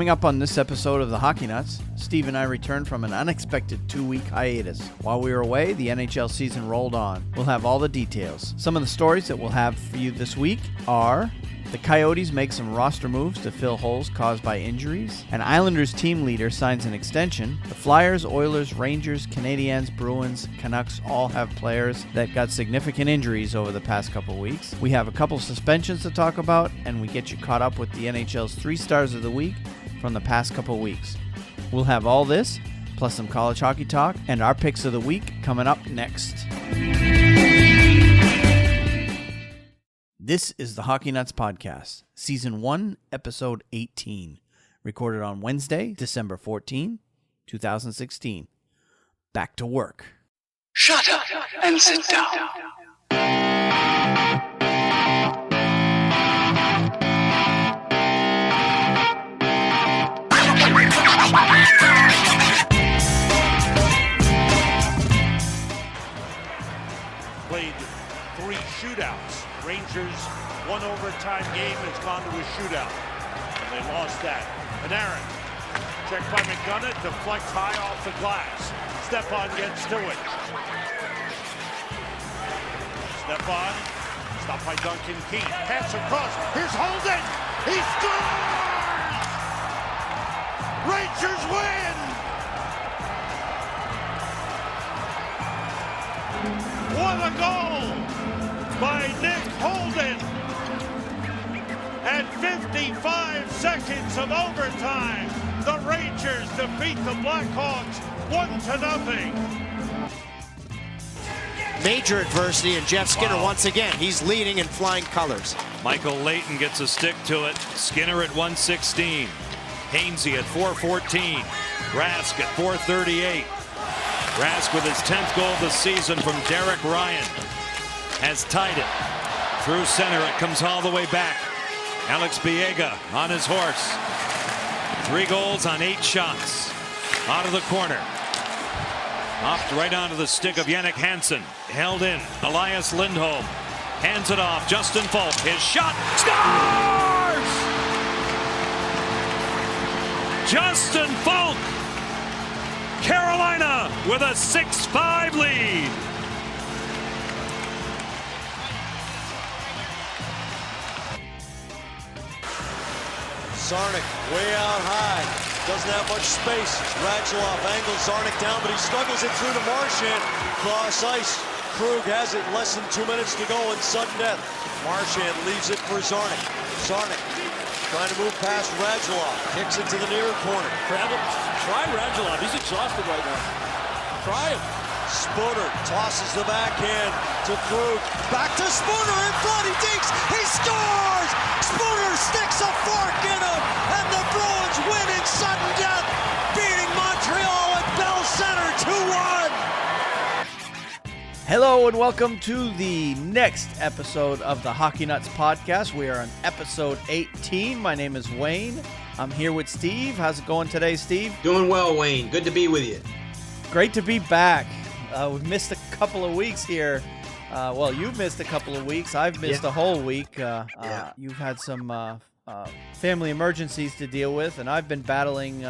Coming up on this episode of the Hockey Nuts, Steve and I returned from an unexpected 2-week hiatus. While we were away, the NHL season rolled on. We'll have all the details. Some of the stories that we'll have for you this week are: the Coyotes make some roster moves to fill holes caused by injuries. An Islanders team leader signs an extension. The Flyers, Oilers, Rangers, Canadiens, Bruins, Canucks all have players that got significant injuries over the past couple weeks. We have a couple suspensions to talk about, and we get you caught up with the NHL's 3 stars of the week from the past couple weeks. We'll have all this, plus some college hockey talk, and our picks of the week coming up next. This is the Hockey Nuts Podcast, Season 1, Episode 18, recorded on Wednesday, December 14, 2016. Back to work. Shut up and sit down. Played 3 shootouts. Rangers, 1 overtime game has gone to a shootout, and they lost that. Panarin, checked by McDonough, deflects high off the glass. Stepan gets to it. Stepan, stopped by Duncan Keith. Pass across, here's Holden! He scores! Rangers win! What a goal by Nick Holden! At 55 seconds of overtime, the Rangers defeat the Blackhawks 1-0. Major adversity, and Jeff Skinner once again, he's leading in flying colors. Michael Leighton gets a stick to it. Skinner at 116. Hainsey at 414. Rask at 438. Rask with his 10th goal of the season from Derek Ryan has tied it. Through center, it comes all the way back. Alex Biega on his horse. 3 goals on 8 shots. Out of the corner. Hopped right onto the stick of Jannik Hansen. Held in. Elias Lindholm hands it off. Justin Falk. His shot. Scores! Justin Falk. Carolina with a 6-5 lead. Zarnik way out high. Doesn't have much space. Radulov angles Zarnik down, but he struggles it through to Marchand. Cross ice. Krug has it. Less than 2 minutes to go in sudden death. Marchand leaves it for Zarnik. Zarnik trying to move past Radulov. Kicks it to the near corner. Try Radulov. He's exhausted right now. Try him. Spooner tosses the backhand to Krug. Back to Spooner in front. He digs. He scores! Spooner sticks a fork in him, and the Bruins win in sudden death, beating Montreal at Bell Center 2-1. Hello and welcome to the next episode of the Hockey Nuts Podcast. We are on episode 18. My name is Wayne. I'm here with Steve. How's it going today, Steve? Doing well, Wayne. Good to be with you. Great to be back. We've missed a couple of weeks here. Well, you've missed a couple of weeks. I've missed a whole week. You've had some family emergencies to deal with, and I've been battling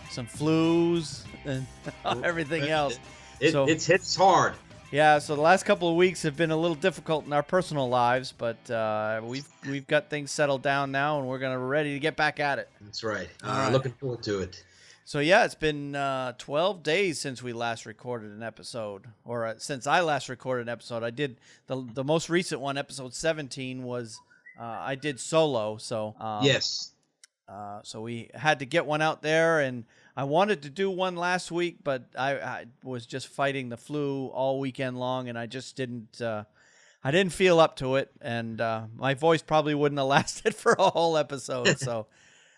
some flus and everything else. It's hard. Yeah, so the last couple of weeks have been a little difficult in our personal lives, but we've got things settled down now, and we're ready to get back at it. That's right. Right. Looking forward to it. So yeah, it's been 12 days since we last recorded an episode, or since I last recorded an episode. I did the most recent one, episode 17, was I did solo. So yes. So we had to get one out there, and I wanted to do one last week, but I was just fighting the flu all weekend long, and I just didn't. I didn't feel up to it, and my voice probably wouldn't have lasted for a whole episode.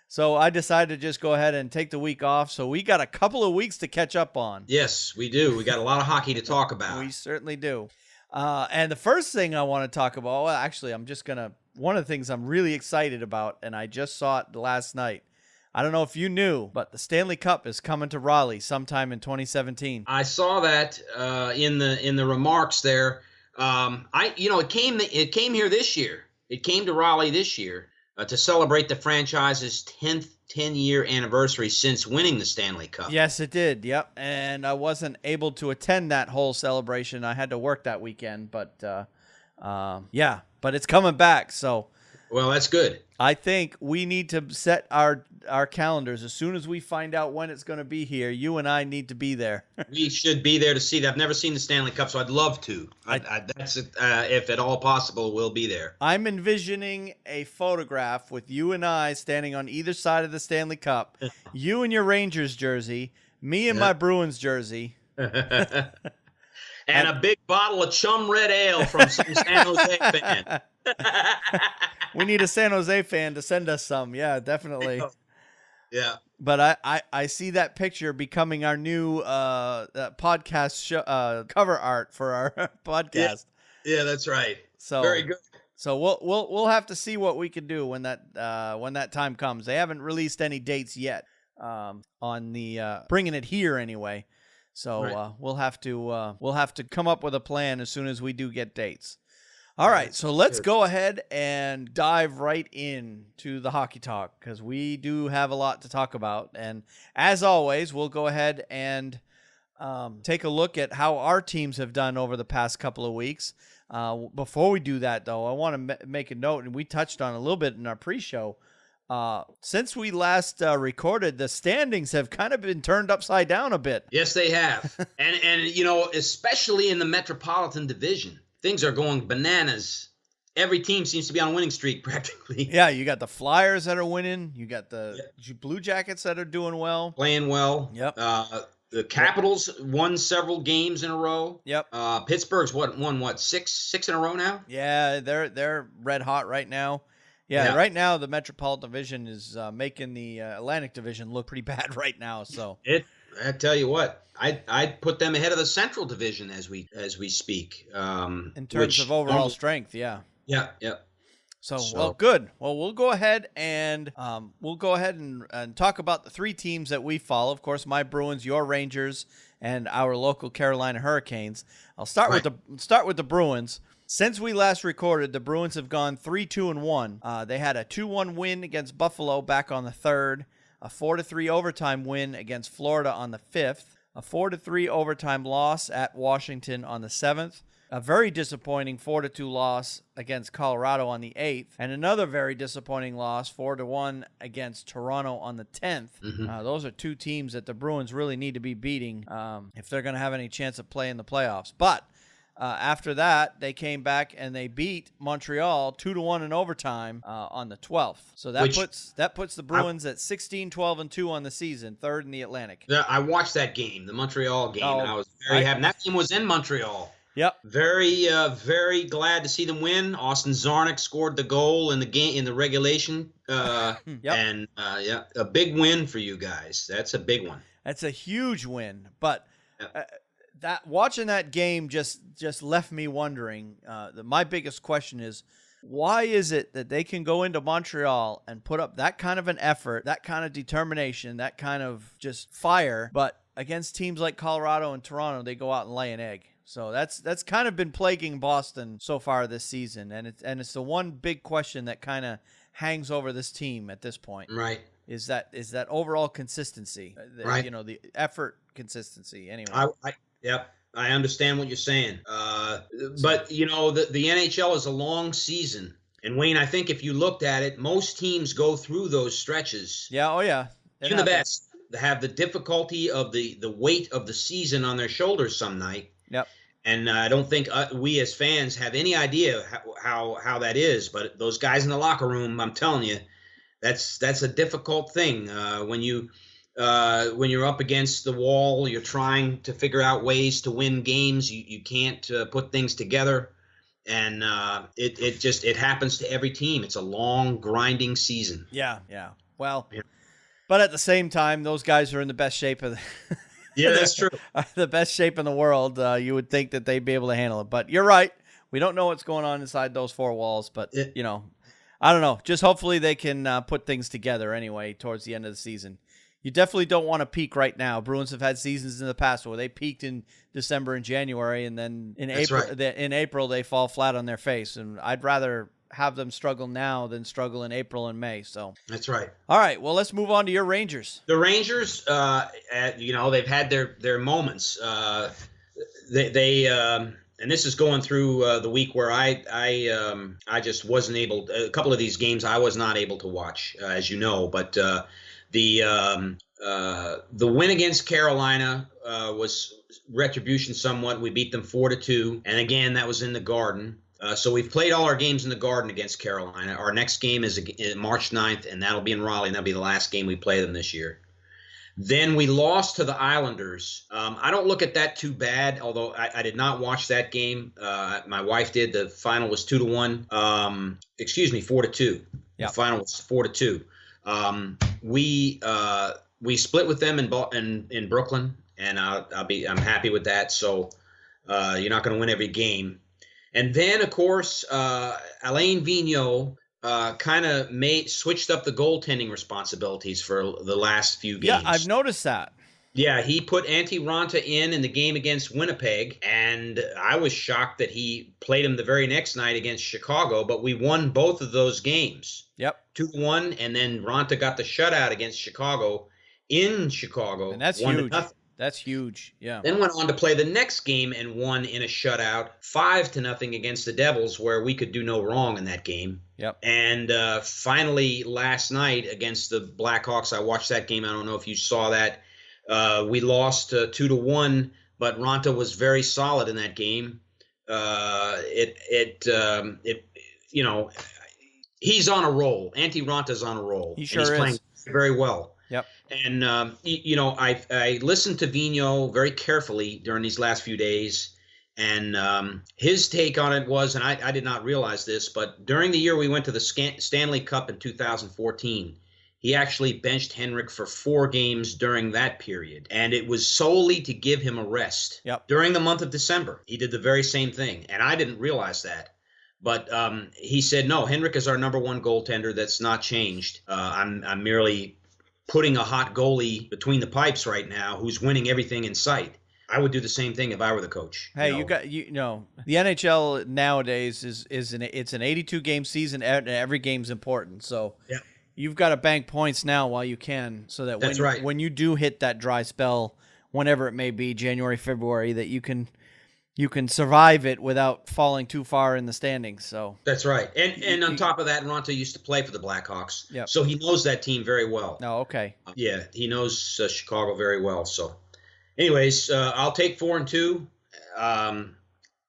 So I decided to just go ahead and take the week off. So we got a couple of weeks to catch up on. Yes, we do. We got a lot of hockey to talk about. We certainly do. And the first thing I want to talk about, well, actually, one of the things I'm really excited about, and I just saw it last night. I don't know if you knew, but the Stanley Cup is coming to Raleigh sometime in 2017. I saw that in the remarks there. It came here this year. It came to Raleigh this year to celebrate the franchise's 10th 10-year anniversary since winning the Stanley Cup. Yes, it did. Yep. And I wasn't able to attend that whole celebration. I had to work that weekend, but yeah, but it's coming back. So, well, that's good. I think we need to set our calendars as soon as we find out when it's going to be here. You and I need to be there. We should be there to see that. I've never seen the Stanley Cup, so I'd love to. That's if at all possible, we'll be there. I'm envisioning a photograph with you and I standing on either side of the Stanley Cup. You in your Rangers jersey, me in my Bruins jersey. And a big bottle of Chum Red Ale from some San Jose fan. We need a San Jose fan to send us some. Yeah, definitely. Yeah. But I see that picture becoming our new podcast show, cover art for our podcast. Yeah, that's right. So very good. So we'll have to see what we can do when that time comes. They haven't released any dates yet on the bringing it here anyway. So right. We'll have to come up with a plan as soon as we do get dates. All right, so let's go ahead and dive right into the hockey talk because we do have a lot to talk about. And as always, we'll go ahead and take a look at how our teams have done over the past couple of weeks. Before we do that, though, I want to make a note, and we touched on a little bit in our pre-show. Since we last recorded, the standings have kind of been turned upside down a bit. Yes, they have. and you know, especially in the Metropolitan Division, things are going bananas. Every team seems to be on a winning streak practically. Yeah, you got the Flyers that are winning. You got the Blue Jackets that are doing well. Playing well. Yep. The Capitals won several games in a row. Yep. Pittsburgh's won six in a row now? Yeah, they're red hot right now. Yeah, right now the Metropolitan Division is making the Atlantic Division look pretty bad right now. So I tell you what, I'd put them ahead of the Central Division as we speak. In terms of overall strength, yeah. Yeah. So, well, good. Well, we'll go ahead and talk about the three teams that we follow. Of course, my Bruins, your Rangers, and our local Carolina Hurricanes. I'll start with the Bruins. Since we last recorded, the Bruins have gone 3-2-1. They had a 2-1 win against Buffalo back on the 3rd, a 4-3 overtime win against Florida on the 5th, a 4-3 overtime loss at Washington on the 7th, a very disappointing 4-2 loss against Colorado on the 8th, and another very disappointing loss, 4-1 against Toronto on the 10th. Mm-hmm. Those are two teams that the Bruins really need to be beating if they're going to have any chance of playing the playoffs. But after that, they came back and they beat Montreal 2-1 in overtime on the 12th. So that puts the Bruins at 16-12-2 on the season, 3rd in the Atlantic. I watched that game, the Montreal game, and I was very happy. That game was in Montreal. Yep. Very, very glad to see them win. Austin Zarnik scored the goal in the game in the regulation. And a big win for you guys. That's a big one. That's a huge win, but. Watching that game just left me wondering. My biggest question is, why is it that they can go into Montreal and put up that kind of an effort, that kind of determination, that kind of just fire, but against teams like Colorado and Toronto, they go out and lay an egg? So that's kind of been plaguing Boston so far this season, and it's the one big question that kind of hangs over this team at this point. Right. Is that overall consistency? Right. You know, the effort consistency. Anyway. Yep, I understand what you're saying. But, you know, the NHL is a long season. And, Wayne, I think if you looked at it, most teams go through those stretches. Yeah, oh, yeah. Even the best have the difficulty of the weight of the season on their shoulders some night. Yep. And I don't think we as fans have any idea how that is. But those guys in the locker room, I'm telling you, that's a difficult thing when you're up against the wall, you're trying to figure out ways to win games. You can't put things together, and it happens to every team. It's a long, grinding season. Yeah. Well, but at the same time, those guys are in the best shape of the Yeah, that's true. the best shape in the world. You would think that they'd be able to handle it, but you're right. We don't know what's going on inside those four walls, but you know, I don't know. Just hopefully they can put things together anyway towards the end of the season. You definitely don't want to peak right now. Bruins have had seasons in the past where they peaked in December and January, and then in April they fall flat on their face. And I'd rather have them struggle now than struggle in April and May. So that's right. All right, well, let's move on to your Rangers. The Rangers, they've had their moments. And this is going through the week where I just wasn't able. A couple of these games I was not able to watch, as you know. But the win against Carolina was retribution somewhat. We beat them 4-2, and again that was in the Garden. So we've played all our games in the Garden against Carolina. Our next game is March 9th, and that'll be in Raleigh, and that'll be the last game we play them this year. Then we lost to the Islanders. I don't look at that too bad, although I did not watch that game. My wife did. The final was 2-1. 4-2. Yep. The final was 4-2. We split with them in Brooklyn, and I'm happy with that. So you're not going to win every game. And then, of course, Alain Vigneault kind of switched up the goaltending responsibilities for the last few games. Yeah, I've noticed that. Yeah, he put Antti Raanta in the game against Winnipeg, and I was shocked that he played him the very next night against Chicago, but we won both of those games. Yep. 2-1, and then Raanta got the shutout against Chicago in Chicago. And that's huge. 1-0. That's huge, yeah. Then went on to play the next game and won in a shutout, 5-0 against the Devils, where we could do no wrong in that game. Yep. And finally, last night against the Blackhawks, I watched that game. I don't know if you saw that. We lost 2-1, but Raanta was very solid in that game. He's on a roll. Antti Ranta's on a roll. He sure and he's playing very well. Yep. And, I listened to Vigneault very carefully during these last few days, and his take on it was, and I did not realize this, but during the year we went to the Stanley Cup in 2014, he actually benched Henrik for 4 games during that period, and it was solely to give him a rest. Yep. During the month of December, he did the very same thing, and I didn't realize that. But he said, no, Henrik is our number one goaltender. That's not changed. I'm merely putting a hot goalie between the pipes right now who's winning everything in sight. I would do the same thing if I were the coach. Hey, the NHL nowadays it's an 82 game season, and every game's important. So yeah, you've got to bank points now while you can, so that when you do hit that dry spell, whenever it may be, January, February, that you can survive it without falling too far in the standings. So that's right. And on top of that, Raanta used to play for the Blackhawks. Yep. So he knows that team very well. Oh, okay. Yeah, he knows Chicago very well. So anyways, I'll take 4-2,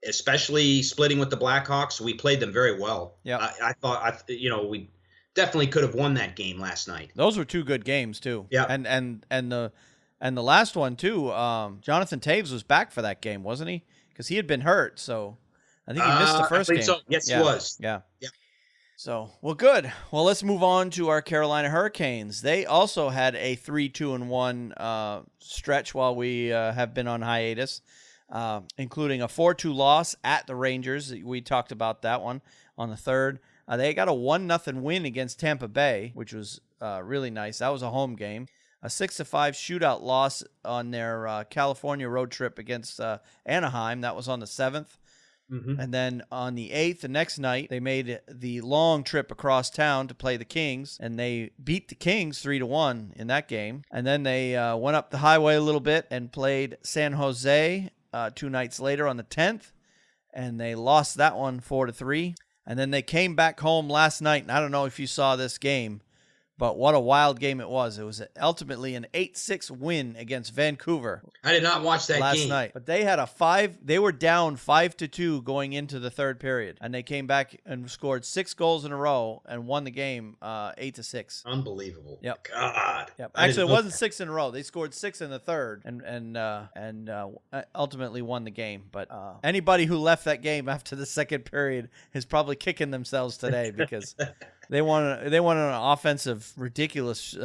especially splitting with the Blackhawks. We played them very well. Yeah. I thought, we definitely could have won that game last night. Those were 2 good games too. Yeah. And the last one too, Jonathan Taves was back for that game, wasn't he? Because he had been hurt, so I think he missed the first game. So. Yes, he was. Yeah. So, well, good. Well, let's move on to our Carolina Hurricanes. They also had a 3-2-1 stretch while we have been on hiatus, including a 4-2 loss at the Rangers. We talked about that one on the 3rd. They got a 1-0 win against Tampa Bay, which was really nice. That was a home game. A 6-5 shootout loss on their California road trip against Anaheim. That was on the 7th. Mm-hmm. And then on the 8th, the next night, they made the long trip across town to play the Kings, and they beat the Kings 3-1 in that game. And then they went up the highway a little bit and played San Jose 2 nights later on the 10th, and they lost that one 4-3. And then they came back home last night, and I don't know if you saw this game, but what a wild game it was. It was ultimately an 8-6 win against Vancouver. I did not watch that last game. night. But they had they were down 5-2 going into the 3rd period. And they came back and scored 6 goals in a row and won the game 8-6. Unbelievable. Yep. God. Yep. Actually, it wasn't 6 in a row. They scored 6 in the 3rd and ultimately won the game. But anybody who left that game after the 2nd period is probably kicking themselves today because They won an offensive ridiculous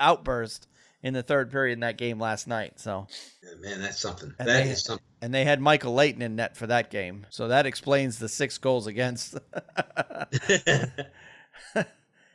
outburst in the 3rd period in that game last night. So, man, that's something. That is something. And they had Michael Leighton in net for that game, so that explains the 6 goals against.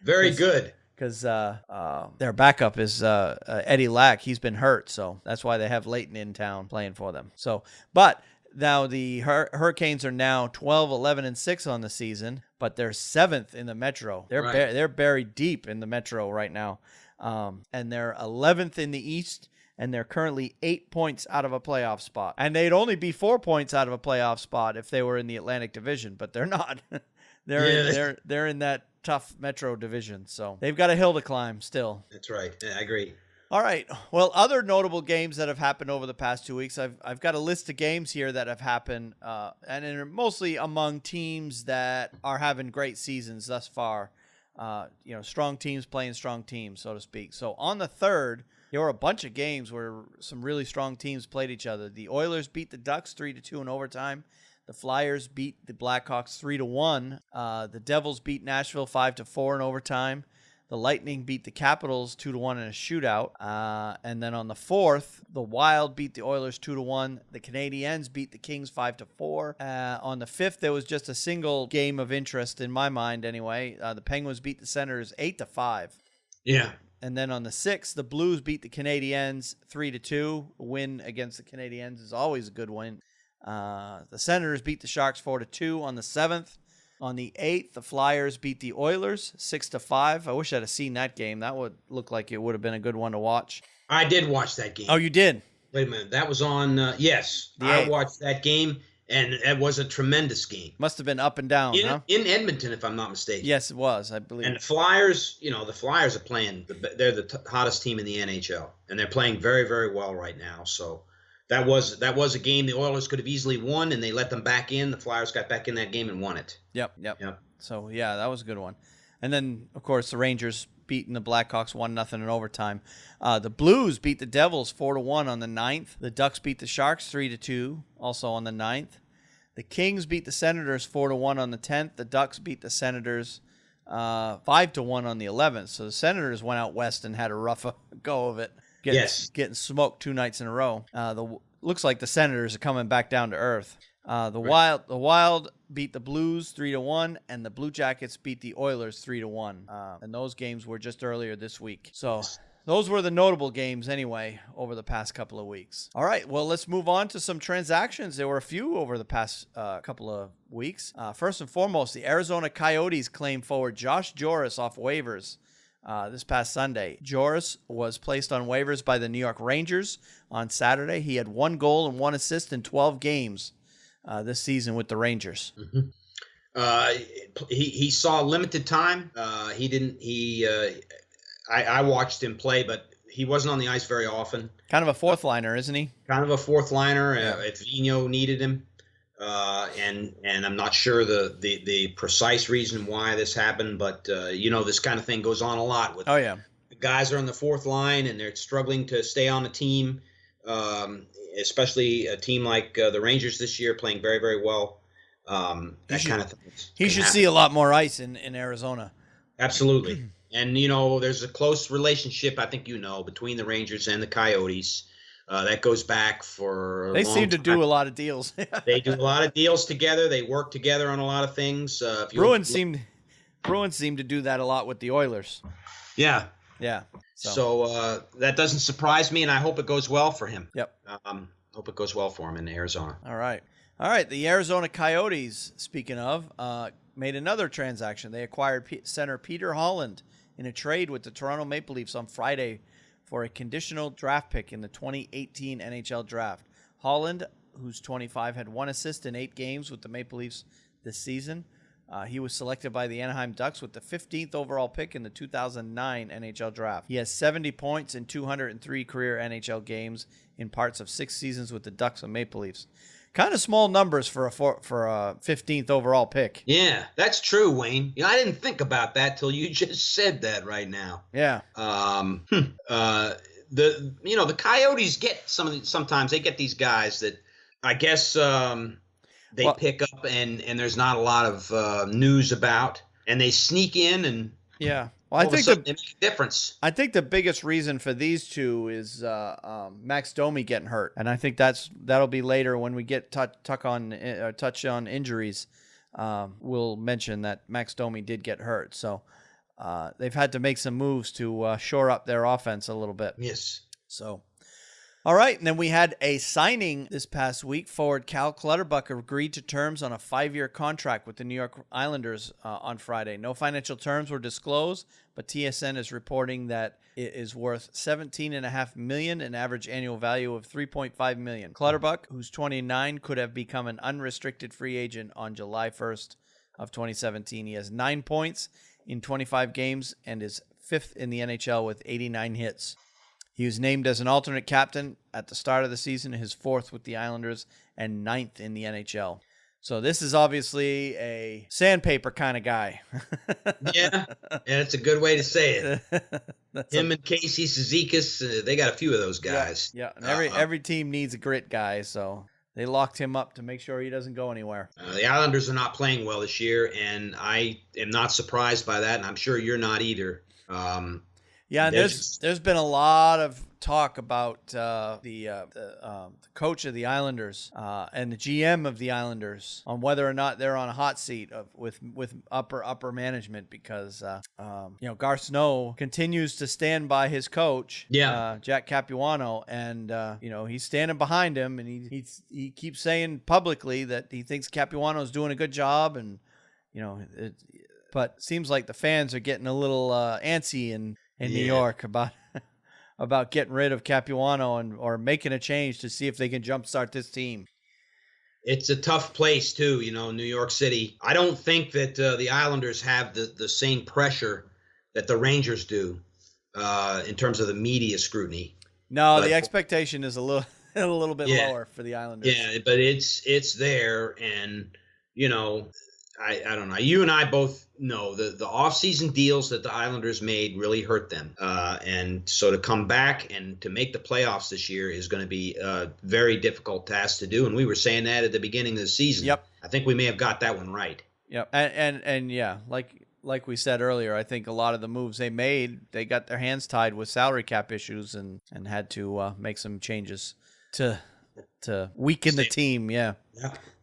Very good. Because their backup is Eddie Lack. He's been hurt, so that's why they have Leighton in town playing for them. So, but Now the Hurricanes are now 12, 11, and 6 on the season, but they're 7th in the Metro. They're they're buried deep in the Metro right now, and they're 11th in the East, and they're currently 8 points out of a playoff spot. And they'd only be 4 points out of a playoff spot if they were in the Atlantic Division, but they're not. They're in that tough Metro division, so they've got a hill to climb still. That's right. Yeah, I agree. All right. Well, other notable games that have happened over the past 2 weeks, I've got a list of games here that have happened, and they're mostly among teams that are having great seasons thus far. Strong teams playing strong teams, so to speak. So on the 3rd, there were a bunch of games where some really strong teams played each other. The Oilers beat the Ducks 3-2 in overtime. The Flyers beat the Blackhawks 3-1. The Devils beat Nashville 5-4 in overtime. The Lightning beat the Capitals 2-1 in a shootout. And then on the 4th, the Wild beat the Oilers 2-1. The Canadiens beat the Kings 5-4. On the 5th, there was just a single game of interest in my mind anyway. The Penguins beat the Senators 8-5. Yeah. And then on the 6th, the Blues beat the Canadiens 3-2. A win against the Canadiens is always a good win. The Senators beat the Sharks 4-2 on the 7th. On the 8th, the Flyers beat the Oilers 6-5. I wish I'd have seen that game. That would look like it would have been a good one to watch. I did watch that game. Oh, you did? Wait a minute. That was on, yes. I watched that game, and it was a tremendous game. Must have been up and down, huh? In Edmonton, if I'm not mistaken. Yes, it was, I believe. And the Flyers, the Flyers are playing. They're the hottest team in the NHL, and they're playing very, very well right now. So that was a game the Oilers could have easily won, and they let them back in. The Flyers got back in that game and won it. Yep. So, yeah, that was a good one. And then, of course, the Rangers beating the Blackhawks 1-0 in overtime. The Blues beat the Devils 4-1 on the 9th. The Ducks beat the Sharks 3-2, also on the 9th. The Kings beat the Senators 4-1 on the 10th. The Ducks beat the Senators 5-1 on the 11th. So the Senators went out west and had a rough go of it. Getting smoked 2 nights in a row. Looks like the Senators are coming back down to earth. The Wild beat the Blues 3-1, and the Blue Jackets beat the Oilers 3-1. And those games were just earlier this week. So those were the notable games anyway over the past couple of weeks. All right, well, let's move on to some transactions. There were a few over the past couple of weeks. First and foremost, the Arizona Coyotes claimed forward Josh Joris off waivers this past Sunday. Joris was placed on waivers by the New York Rangers on Saturday. He had 1 goal and 1 assist in 12 games this season with the Rangers. Mm-hmm. He saw limited time. I watched him play, but he wasn't on the ice very often. Kind of a fourth liner, isn't he? Kind of a fourth liner. If Vigneault needed him. And I'm not sure the precise reason why this happened, but this kind of thing goes on a lot with. Oh yeah, the guys are on the fourth line and they're struggling to stay on the team, especially a team like the Rangers this year playing very, very well. That kind of thing. He should see a lot more ice in Arizona. Absolutely, and there's a close relationship I think between the Rangers and the Coyotes. That goes back for They seem to do a lot of deals. They do a lot of deals together. They work together on a lot of things. Bruins seem to do that a lot with the Oilers. Yeah. So that doesn't surprise me, and I hope it goes well for him. Yep. Hope it goes well for him in Arizona. All right. The Arizona Coyotes, speaking of, made another transaction. They acquired center Peter Holland in a trade with the Toronto Maple Leafs on Friday for a conditional draft pick in the 2018 NHL Draft. Holland, who's 25, had 1 assist in 8 games with the Maple Leafs this season. He was selected by the Anaheim Ducks with the 15th overall pick in the 2009 NHL Draft. He has 70 points in 203 career NHL games in parts of 6 seasons with the Ducks and Maple Leafs. Kind of small numbers for a 15th overall pick. Yeah, that's true, Wayne. I didn't think about that till you just said that right now. Yeah. The Coyotes get sometimes they get these guys that I guess they pick up and there's not a lot of news about, and they sneak in and Well, I think they make a difference. I think the biggest reason for these two is Max Domi getting hurt, and I think that'll be later when we get touch on injuries. We'll mention that Max Domi did get hurt, so they've had to make some moves to shore up their offense a little bit. Yes. So, All right, and then we had a signing this past week. Forward Cal Clutterbuck agreed to terms on a 5-year contract with the New York Islanders on Friday. No financial terms were disclosed, but TSN is reporting that it is worth $17.5 million, an average annual value of $3.5 million. Clutterbuck, who's 29, could have become an unrestricted free agent on July 1st of 2017. He has 9 points in 25 games and is 5th in the NHL with 89 hits. He was named as an alternate captain at the start of the season, his 4th with the Islanders, and 9th in the NHL. So this is obviously a sandpaper kind of guy. Yeah, and it's a good way to say it. Him and Casey Cizikas, they got a few of those guys. Yeah, and every team needs a grit guy, so they locked him up to make sure he doesn't go anywhere. The Islanders are not playing well this year, and I am not surprised by that, and I'm sure you're not either. Yeah, and there's been a lot of talk about the coach of the Islanders and the GM of the Islanders on whether or not they're on a hot seat with upper management because Garth Snow continues to stand by his coach, Jack Capuano, and he's standing behind him, and he keeps saying publicly that he thinks Capuano's doing a good job, and but seems like the fans are getting a little antsy in New York about getting rid of Capuano or making a change to see if they can jumpstart this team. It's a tough place too, New York City. I don't think that the Islanders have the same pressure that the Rangers do in terms of the media scrutiny. No, the expectation is a little bit lower for the Islanders. Yeah, but it's there, and I don't know. You and I both know the off-season deals that the Islanders made really hurt them. And so to come back and to make the playoffs this year is going to be a very difficult task to do. And we were saying that at the beginning of the season. Yep. I think we may have got that one right. Yep. And yeah, like we said earlier, I think a lot of the moves they made, they got their hands tied with salary cap issues and had to make some changes to weaken the team. Yeah.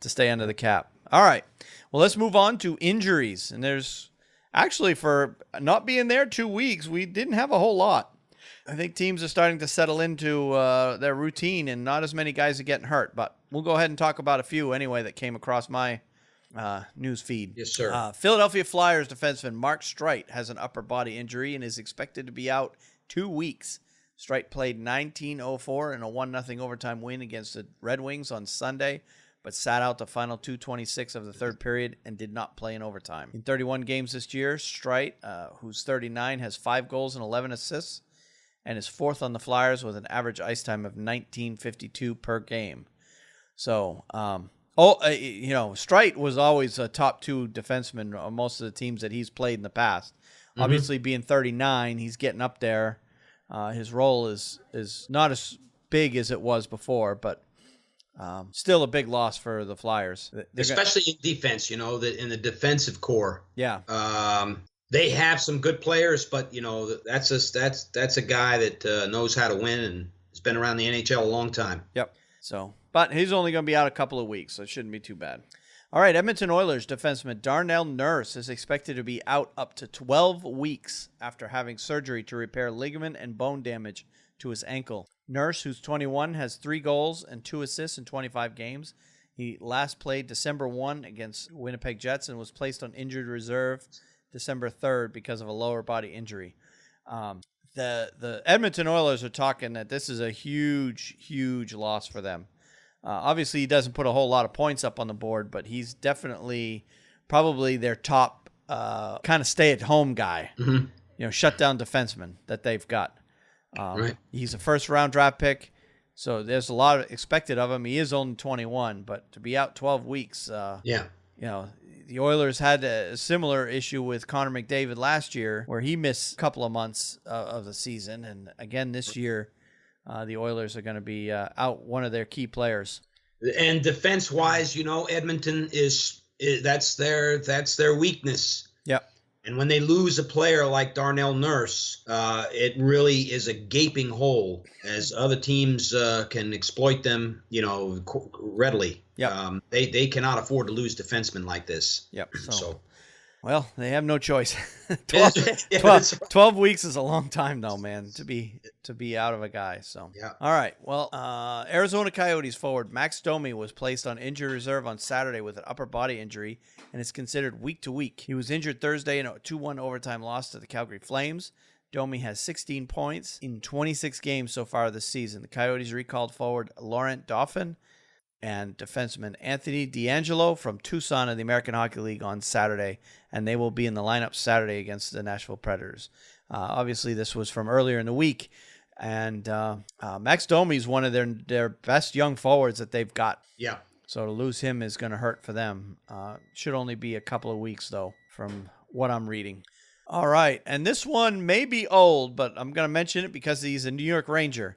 To stay under the cap. All right. Well, let's move on to injuries. And there's actually, for not being there 2 weeks, we didn't have a whole lot. I think teams are starting to settle into their routine, and not as many guys are getting hurt. But we'll go ahead and talk about a few anyway that came across my news feed. Yes, sir. Philadelphia Flyers defenseman Mark Streit has an upper body injury and is expected to be out 2 weeks. Streit played 19:04 in a 1-0 overtime win against the Red Wings on Sunday, but sat out the final 2:26 of the third period and did not play in overtime. In 31 games this year, Streit, who's 39, has 5 goals and 11 assists, and is 4th on the Flyers with an average ice time of 19:52 per game. So, Streit was always a top 2 defenseman on most of the teams that he's played in the past. Mm-hmm. Obviously, being 39, he's getting up there. His role is not as big as it was before, but still a big loss for the Flyers. Especially in defense, in the defensive core. Yeah. They have some good players, but that's a guy that knows how to win and has been around the NHL a long time. Yep. So, but he's only going to be out a couple of weeks, so it shouldn't be too bad. All right, Edmonton Oilers defenseman Darnell Nurse is expected to be out up to 12 weeks after having surgery to repair ligament and bone damage to his ankle. Nurse, who's 21, has 3 goals and 2 assists in 25 games. He last played December 1 against Winnipeg Jets and was placed on injured reserve December 3rd because of a lower body injury. The Edmonton Oilers are talking that this is a huge, huge loss for them. Obviously, he doesn't put a whole lot of points up on the board, but he's definitely probably their top kind of stay-at-home guy, shutdown defenseman that they've got. Right. He's a first-round draft pick, so there's a lot expected of him. He is only 21, but to be out 12 weeks, the Oilers had a similar issue with Connor McDavid last year, where he missed a couple of months of the season, and again this year, the Oilers are going to be out one of their key players. And defense-wise, Edmonton that's their weakness. Yep. And when they lose a player like Darnell Nurse, it really is a gaping hole as other teams can exploit them, readily. Yep. They cannot afford to lose defensemen like this. Yep. So Well, they have no choice. 12 weeks is a long time, though, man, to be out of a guy. So, yeah. All right. Well, Arizona Coyotes forward Max Domi was placed on injured reserve on Saturday with an upper body injury and is considered week to week. He was injured Thursday in a 2-1 overtime loss to the Calgary Flames. Domi has 16 points in 26 games so far this season. The Coyotes recalled forward Laurent Dauphin and defenseman Anthony D'Angelo from Tucson of the American Hockey League on Saturday, and they will be in the lineup Saturday against the Nashville Predators. Obviously, this was from earlier in the week, and Max Domi is one of their best young forwards that they've got. Yeah. So to lose him is going to hurt for them. Should only be a couple of weeks, though, from what I'm reading. All right, and this one may be old, but I'm going to mention it because he's a New York Ranger.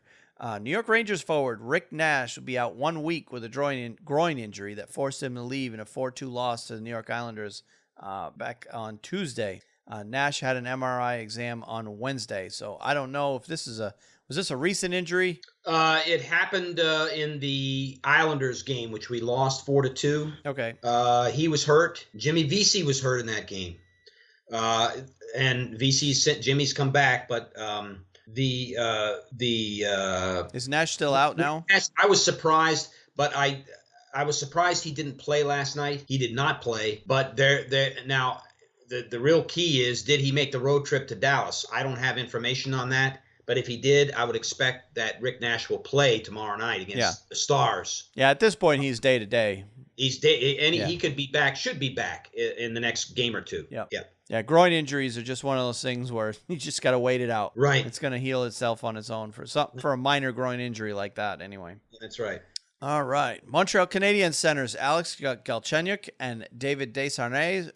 New York Rangers forward Rick Nash will be out 1 week with a groin injury that forced him to leave in a 4-2 loss to the New York Islanders back on Tuesday. Nash had an MRI exam on Wednesday, so I don't know if was this a recent injury? It happened in the Islanders game, which we lost 4-2. Okay. He was hurt. Jimmy Vesey was hurt in that game. And Jimmy's come back, but is Nash still out now? I was surprised, but I was surprised he didn't play last night. He did not play, but now the real key is, did he make the road trip to Dallas? I don't have information on that, but if he did, I would expect that Rick Nash will play tomorrow night against the Stars. Yeah, at this point he's day to day. He could be back, should be back in the next game or two. Yeah. Yeah, groin injuries are just one of those things where you just got to wait it out. Right. It's going to heal itself on its own for a minor groin injury like that anyway. That's right. All right. Montreal Canadiens centers Alex Galchenyuk and David Desharnais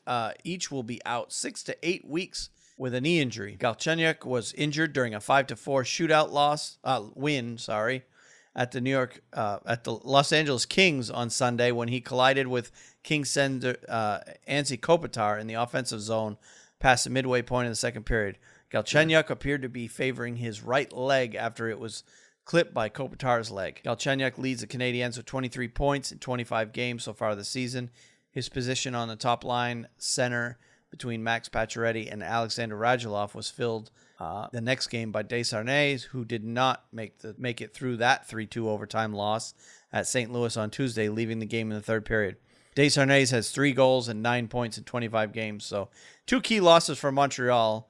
each will be out 6 to 8 weeks with a knee injury. Galchenyuk was injured during a 5-4 shootout win at the Los Angeles Kings on Sunday when he collided with Kings center Anze Kopitar in the offensive zone past the midway point in the second period. Galchenyuk appeared to be favoring his right leg after it was clipped by Kopitar's leg. Galchenyuk leads the Canadiens with 23 points in 25 games so far this season. His position on the top line center between Max Pacioretty and Alexander Radulov was filled the next game by Desharnais, who did not make it through that 3-2 overtime loss at St. Louis on Tuesday, leaving the game in the third period. Desharnais has 3 goals and 9 points in 25 games, so 2 key losses for Montreal.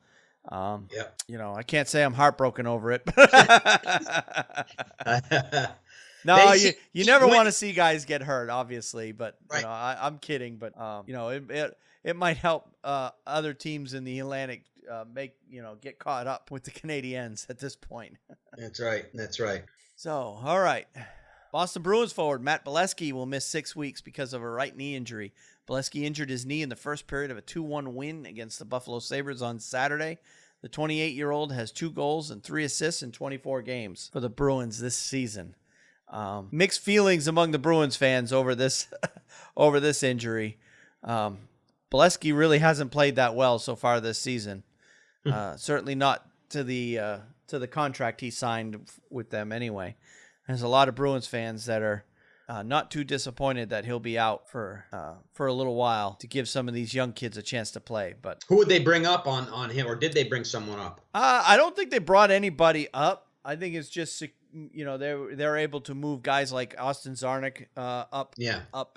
I can't say I'm heartbroken over it. No, you never want to see guys get hurt, obviously, but right. I'm kidding. But it might help other teams in the Atlantic get caught up with the Canadiens at this point. That's right. So, all right. Boston Bruins forward Matt Bolesky will miss 6 weeks because of a right knee injury. Bolesky injured his knee in the first period of a 2-1 win against the Buffalo Sabres on Saturday. The 28-year-old has 2 goals and 3 assists in 24 games for the Bruins this season. Mixed feelings among the Bruins fans over this injury. Bolesky really hasn't played that well so far this season. Certainly not to the contract he signed with them anyway. There's a lot of Bruins fans that are not too disappointed that he'll be out for a little while to give some of these young kids a chance to play. But who would they bring up on him, or did they bring someone up? I don't think they brought anybody up. I think it's just they're able to move guys like Austin Czarnik up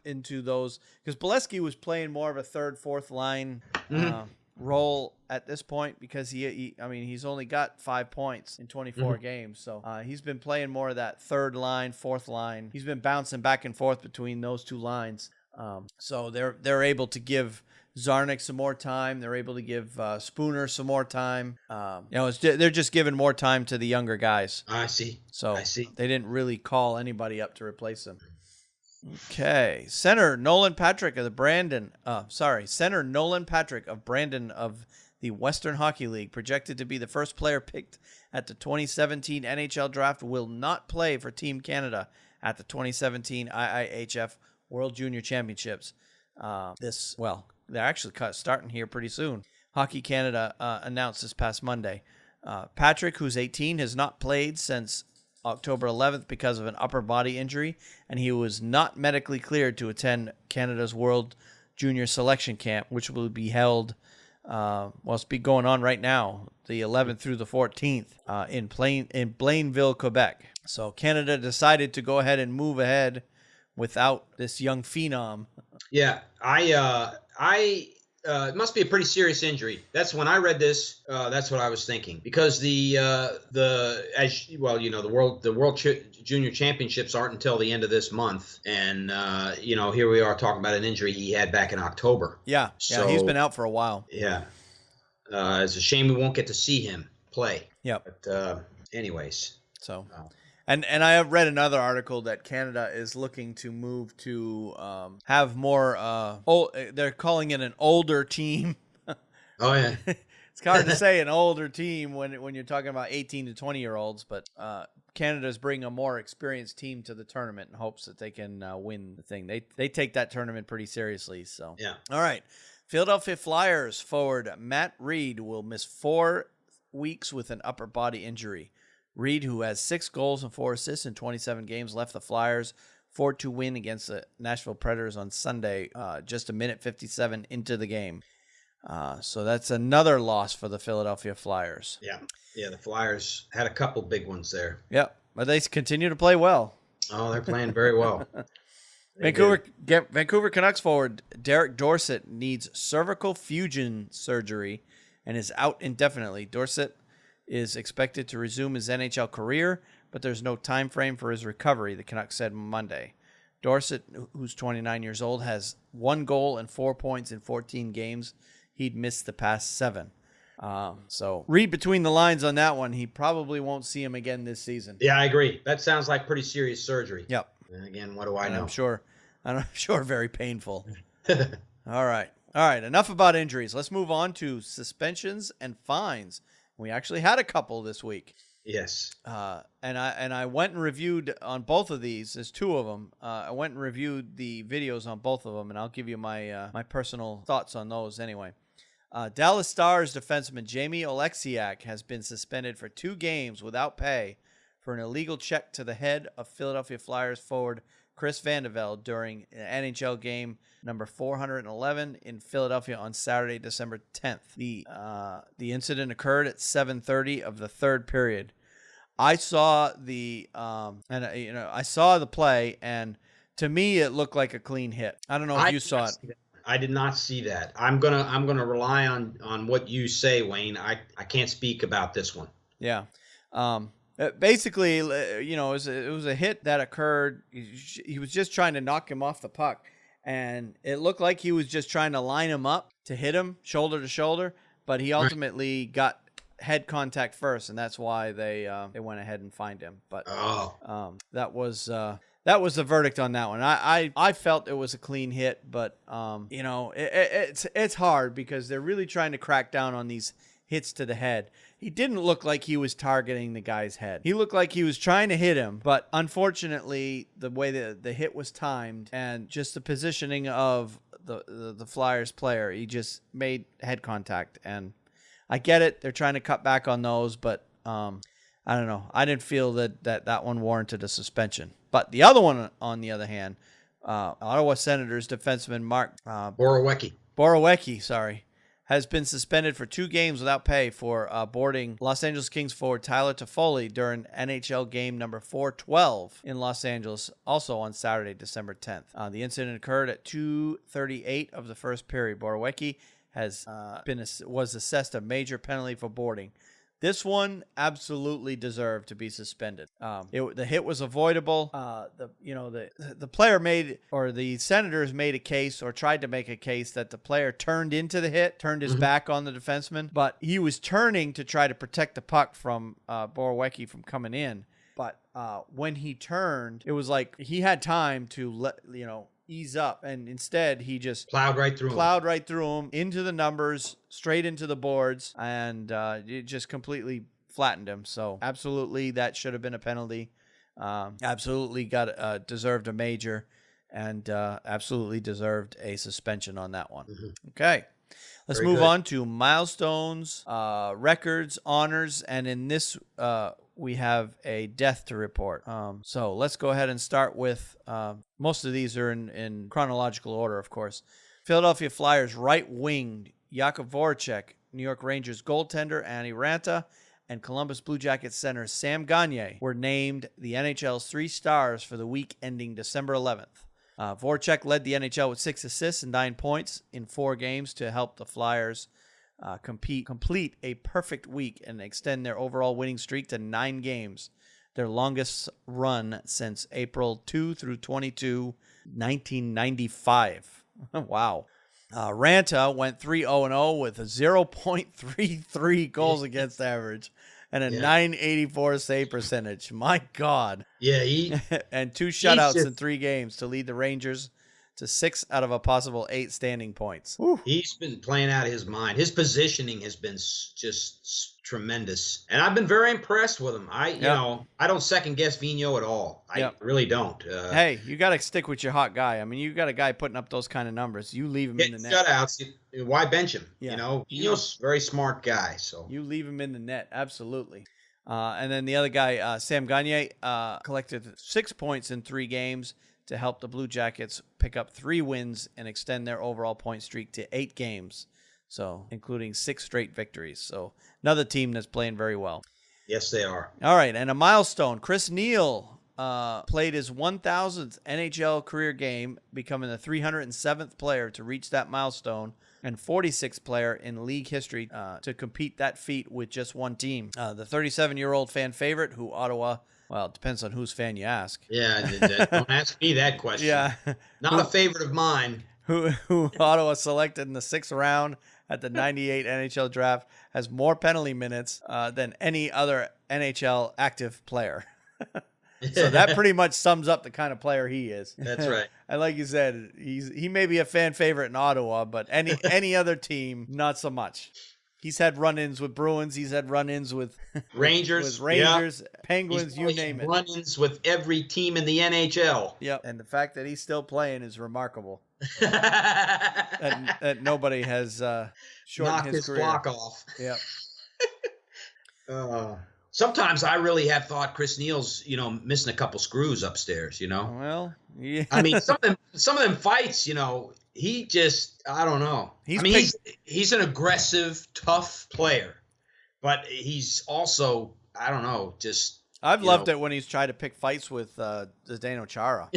into those, because Bolesky was playing more of a third, fourth line role at this point because he's only got 5 points in 24 games, so he's been playing more of that third line, fourth line. He's been bouncing back and forth between those two lines, so they're able to give Czarnik some more time. They're able to give Spooner some more time. They're just giving more time to the younger guys. I see. They didn't really call anybody up to replace them. Okay, center Nolan Patrick of Brandon of the Western Hockey League, projected to be the first player picked at the 2017 NHL Draft, will not play for Team Canada at the 2017 IIHF World Junior Championships. They're actually starting here pretty soon. Hockey Canada announced this past Monday. Patrick, who's 18, has not played since October 11th because of an upper body injury, and he was not medically cleared to attend Canada's World junior selection camp, which will be held, it's be going on right now, the 11th through the 14th in Blainville, Quebec. So Canada decided to go ahead and move ahead without this young phenom. Yeah, it must be a pretty serious injury. That's when I read this. That's what I was thinking, because the World Junior Championships aren't until the end of this month, and here we are talking about an injury he had back in October. Yeah, so, he's been out for a while. Yeah, it's a shame we won't get to see him play. Yep. But anyways, so. And I have read another article that Canada is looking to move to have more. They're calling it an older team. Oh yeah, it's hard to say an older team when you're talking about 18 to 20-year-olds, but Canada's bringing a more experienced team to the tournament in hopes that they can win the thing. They take that tournament pretty seriously. So yeah. All right, Philadelphia Flyers forward Matt Reed will miss 4 weeks with an upper body injury. Reed, who has 6 goals and 4 assists in 27 games, left the Flyers 4-2 win against the Nashville Predators on Sunday, just a minute 57 into the game. So that's another loss for the Philadelphia Flyers. Yeah, the Flyers had a couple big ones there. Yep, but they continue to play well. Oh, they're playing very well. Vancouver Canucks forward Derek Dorsett needs cervical fusion surgery and is out indefinitely. Dorsett is expected to resume his NHL career, but there's no time frame for his recovery, the Canucks said Monday. Dorsett, who's 29 years old, has 1 goal and 4 points in 14 games. He'd missed the past 7. So read between the lines on that one. He probably won't see him again this season. Yeah, I agree. That sounds like pretty serious surgery. Yep. And again, what do I know? I'm sure very painful. All right. Enough about injuries. Let's move on to suspensions and fines. We actually had a couple this week. Yes. And I went and reviewed on both of these. There's 2 of them. I went and reviewed the videos on both of them, and I'll give you my my personal thoughts on those anyway. Dallas Stars defenseman Jamie Oleksiak has been suspended for 2 games without pay for an illegal check to the head of Philadelphia Flyers forward Chris Vandevelde during an NHL game number 411 in Philadelphia on Saturday, December 10th. The incident occurred at 7:30 of the 3rd period. I saw I saw the play, and to me it looked like a clean hit. I don't know if you saw it. I did not see that. I'm gonna rely on what you say, Wayne. I can't speak about this one. Yeah. Basically, it was a hit that occurred. He was just trying to knock him off the puck, and it looked like he was just trying to line him up to hit him shoulder to shoulder, but he ultimately got head contact first, and that's why they went ahead and fined him. But that was the verdict on that one. I felt it was a clean hit, but it's hard because they're really trying to crack down on these hits to the head. He didn't look like he was targeting the guy's head. He looked like he was trying to hit him, but unfortunately, the way the hit was timed and just the positioning of the Flyers player, he just made head contact. And I get it, they're trying to cut back on those, but I don't know. I didn't feel that one warranted a suspension. But the other one, on the other hand, Ottawa Senators defenseman Mark Borowiecki, has been suspended for 2 games without pay for boarding Los Angeles Kings forward Tyler Toffoli during NHL game number 412 in Los Angeles, also on Saturday, December 10th. The incident occurred at 2:38 of the 1st period. Borowiecki was assessed a major penalty for boarding. This one absolutely deserved to be suspended. The hit was avoidable. The player made, or the Senators made a case, or tried to make a case, that the player turned into the hit, turned his back on the defenseman, but he was turning to try to protect the puck from Borowiecki from coming in. But when he turned, it was like he had time to ease up, and instead he just plowed right through him into the numbers, straight into the boards, and it just completely flattened him. So absolutely, that should have been a penalty. Absolutely deserved a major, and absolutely deserved a suspension on that one. Okay, let's move on to milestones, records, honors, and in this we have a death to report. So let's go ahead and start with, most of these are in chronological order, of course. Philadelphia Flyers right-winged Jakub Voracek, New York Rangers goaltender Antti Ranta, and Columbus Blue Jackets center Sam Gagner were named the NHL's 3 stars for the week ending December 11th. Voracek led the NHL with 6 assists and 9 points in 4 games to help the Flyers complete a perfect week and extend their overall winning streak to 9 games, their longest run since April 2 through 22, 1995. Wow. Ranta went 3-0-0 with a 0.33 goals against average and a 984 save percentage. My God. Yeah, and 2 shutouts in 3 games to lead the Rangers to 6 out of a possible 8 standing points. Whew. He's been playing out of his mind. His positioning has been just tremendous, and I've been very impressed with him. You know, I don't second guess Vigneault at all. I really don't. Hey, you got to stick with your hot guy. I mean, you got a guy putting up those kind of numbers. You leave him in the net. Shutouts. Why bench him? Yeah. You know, Vigneault's a very smart guy. So you leave him in the net, absolutely. And then the other guy, Sam Gagner, collected 6 points in 3 games to help the Blue Jackets pick up 3 wins and extend their overall point streak to 8 games, so including 6 straight victories. So another team that's playing very well. Yes, they are. All right, and a milestone. Chris Neal played his 1,000th NHL career game, becoming the 307th player to reach that milestone and 46th player in league history to compete that feat with just one team. The 37-year-old fan favorite, who Ottawa... Well, it depends on whose fan you ask. Yeah, don't ask me that question. Yeah. Not a favorite of mine. Who Ottawa selected in the 6th round at the 98 NHL draft has more penalty minutes than any other NHL active player. So that pretty much sums up the kind of player he is. That's right. And like you said, he may be a fan favorite in Ottawa, but any other team, not so much. He's had run-ins with Bruins. He's had run-ins with Rangers, Penguins, you name it. Run-ins with every team in the NHL. Yep. And the fact that he's still playing is remarkable. that nobody has shortened his career. Block off. Yep. Sometimes I really have thought Chris Neal's, missing a couple screws upstairs. Well, yeah. I mean, some of them fights, he just, I don't know. He's an aggressive, tough player, but he's also, I don't know, just. I've loved it when he's tried to pick fights with Zdeno Chara.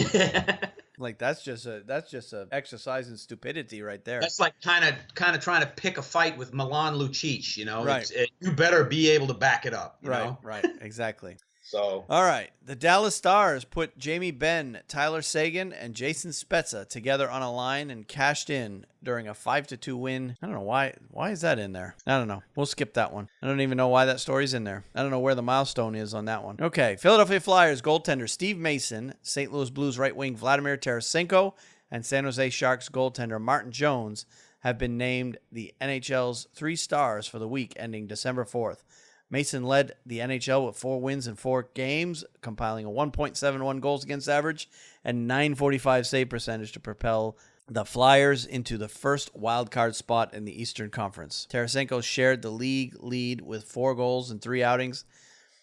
Like that's just a exercise in stupidity right there. That's like kind of trying to pick a fight with Milan Lucic. Right. You better be able to back it up. You right, know? Right, exactly. So, all right, the Dallas Stars put Jamie Benn, Tyler Seguin, and Jason Spezza together on a line and cashed in during a 5-2 win. I don't know why. Why is that in there? I don't know. We'll skip that one. I don't even know why that story's in there. I don't know where the milestone is on that one. Okay, Philadelphia Flyers goaltender Steve Mason, St. Louis Blues right wing Vladimir Tarasenko, and San Jose Sharks goaltender Martin Jones have been named the NHL's 3 stars for the week ending December 4th. Mason led the NHL with 4 wins in 4 games, compiling a 1.71 goals against average and 945 save percentage to propel the Flyers into the first wildcard spot in the Eastern Conference. Tarasenko shared the league lead with 4 goals in 3 outings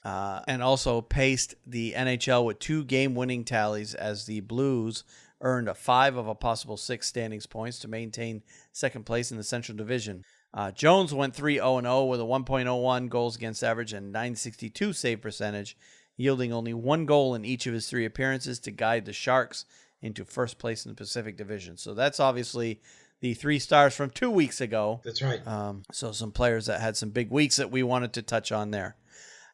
and also paced the NHL with 2 game-winning tallies as the Blues earned a 5 of a possible 6 standings points to maintain second place in the Central Division. Jones went 3-0-0 with a 1.01 goals against average and 962 save percentage, yielding only 1 goal in each of his 3 appearances to guide the Sharks into first place in the Pacific Division. So that's obviously the 3 stars from 2 weeks ago. That's right. So some players that had some big weeks that we wanted to touch on there.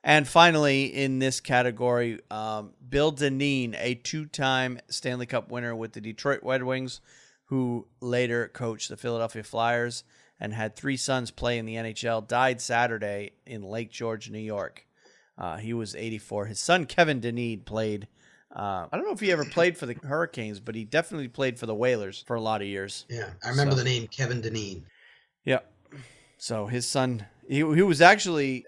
And finally, in this category, Bill Dineen, a 2-time Stanley Cup winner with the Detroit Red Wings, who later coached the Philadelphia Flyers and had 3 sons play in the NHL, died Saturday in Lake George, New York. He was 84. His son, Kevin Dineen, played. I don't know if he ever played for the Hurricanes, but he definitely played for the Whalers for a lot of years. Yeah, I remember the name Kevin Dineen. Yeah. So his son, he was actually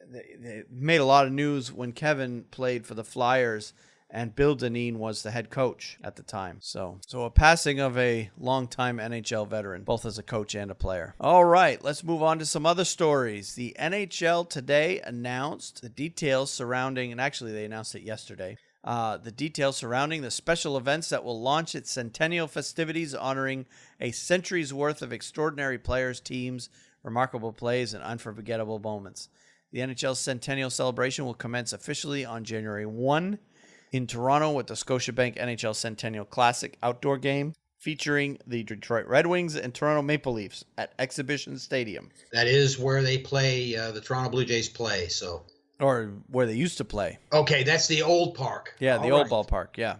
made a lot of news when Kevin played for the Flyers, and Bill Dineen was the head coach at the time. So a passing of a longtime NHL veteran, both as a coach and a player. All right, let's move on to some other stories. The NHL today announced the details surrounding, and actually they announced it yesterday, the details surrounding the special events that will launch its centennial festivities honoring a century's worth of extraordinary players, teams, remarkable plays, and unforgettable moments. The NHL Centennial Celebration will commence officially on January 1 in Toronto with the Scotiabank NHL Centennial Classic outdoor game featuring the Detroit Red Wings and Toronto Maple Leafs at Exhibition Stadium. That is where they play, the Toronto Blue Jays play, so. Or where they used to play. Okay, that's the old park. Yeah, the old ballpark, yeah.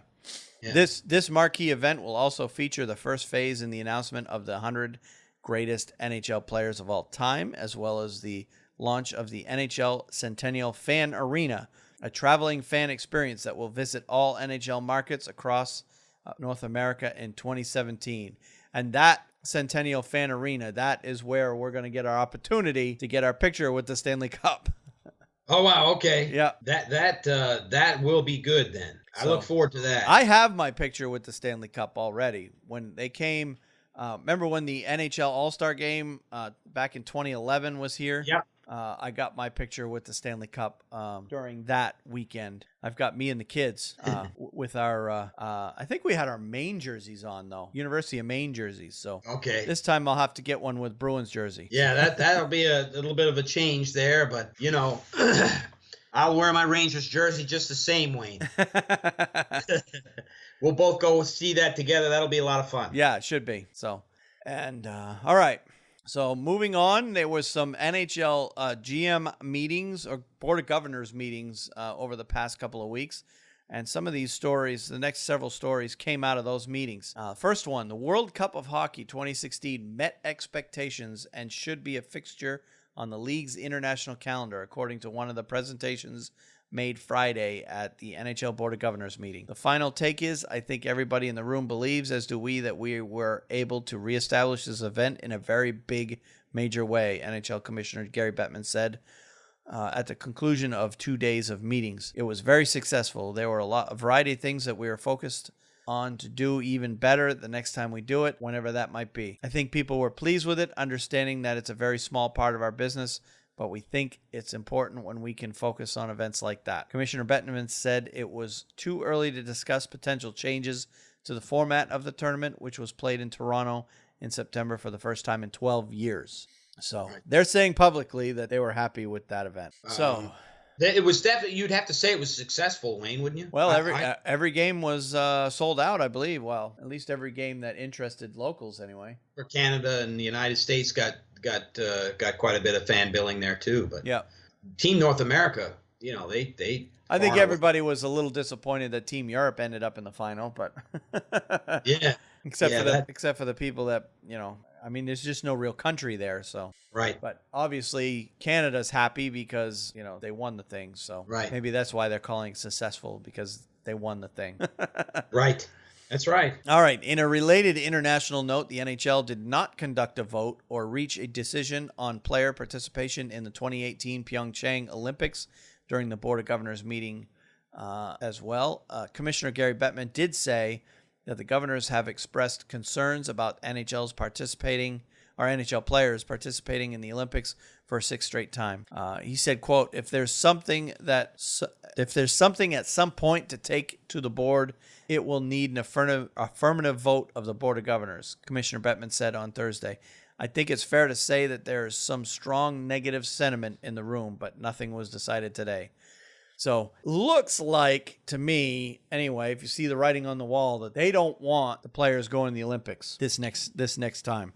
Yeah. This marquee event will also feature the first phase in the announcement of the 100 greatest NHL players of all time, as well as the launch of the NHL Centennial Fan Arena, a traveling fan experience that will visit all NHL markets across North America in 2017. And that Centennial Fan Arena, that is where we're going to get our opportunity to get our picture with the Stanley Cup. Oh, wow, okay. Yeah. That will be good then. I look forward to that. I have my picture with the Stanley Cup already. When they came, remember when the NHL All-Star Game back in 2011 was here? Yep. I got my picture with the Stanley Cup during that weekend. I've got me and the kids with our, I think we had our Maine jerseys on, though. University of Maine jerseys. So okay. This time I'll have to get one with Bruins jersey. Yeah, that'll be a little bit of a change there, but, you know, I'll wear my Rangers jersey just the same, Wayne. We'll both go see that together. That'll be a lot of fun. Yeah, it should be. So, and all right. So moving on, there was some NHL GM meetings or Board of Governors meetings over the past couple of weeks. And some of these stories, the next several stories, came out of those meetings. First one, the World Cup of Hockey 2016 met expectations and should be a fixture on the league's international calendar, according to one of the presentations made Friday at the NHL Board of Governors meeting. The final take is, I think everybody in the room believes, as do we, that we were able to reestablish this event in a very big, major way, NHL Commissioner Gary Bettman said at the conclusion of 2 days of meetings. It was very successful. There were a variety of things that we were focused on to do even better the next time we do it, whenever that might be. I think people were pleased with it, understanding that it's a very small part of our business, but we think it's important when we can focus on events like that. Commissioner Bettman said it was too early to discuss potential changes to the format of the tournament, which was played in Toronto in September for the first time in 12 years. So they're saying publicly that they were happy with that event. So it was definitely, you'd have to say it was successful, Wayne, wouldn't you? Well, every game was sold out, I believe. Well, at least every game that interested locals anyway. For Canada and the United States got quite a bit of fan billing there too, but yeah, Team North America, you know, they I think everybody was a little disappointed that Team Europe ended up in the final, but yeah, except for the people that, you know, I mean, there's just no real country there, so right. But obviously Canada's happy because, you know, they won the thing, so right. Maybe that's why they're calling it successful, because they won the thing. Right. That's right. All right. In a related international note, the NHL did not conduct a vote or reach a decision on player participation in the 2018 Pyeongchang Olympics during the Board of Governors meeting as well. Commissioner Gary Bettman did say that the governors have expressed concerns about NHL players participating in the Olympics for a sixth straight time. He said, quote, if there's something at some point to take to the board, it will need an affirmative vote of the Board of Governors, Commissioner Bettman said on Thursday. I think it's fair to say that there is some strong negative sentiment in the room, but nothing was decided today. So looks like to me, anyway, if you see the writing on the wall, that they don't want the players going to the Olympics this next time.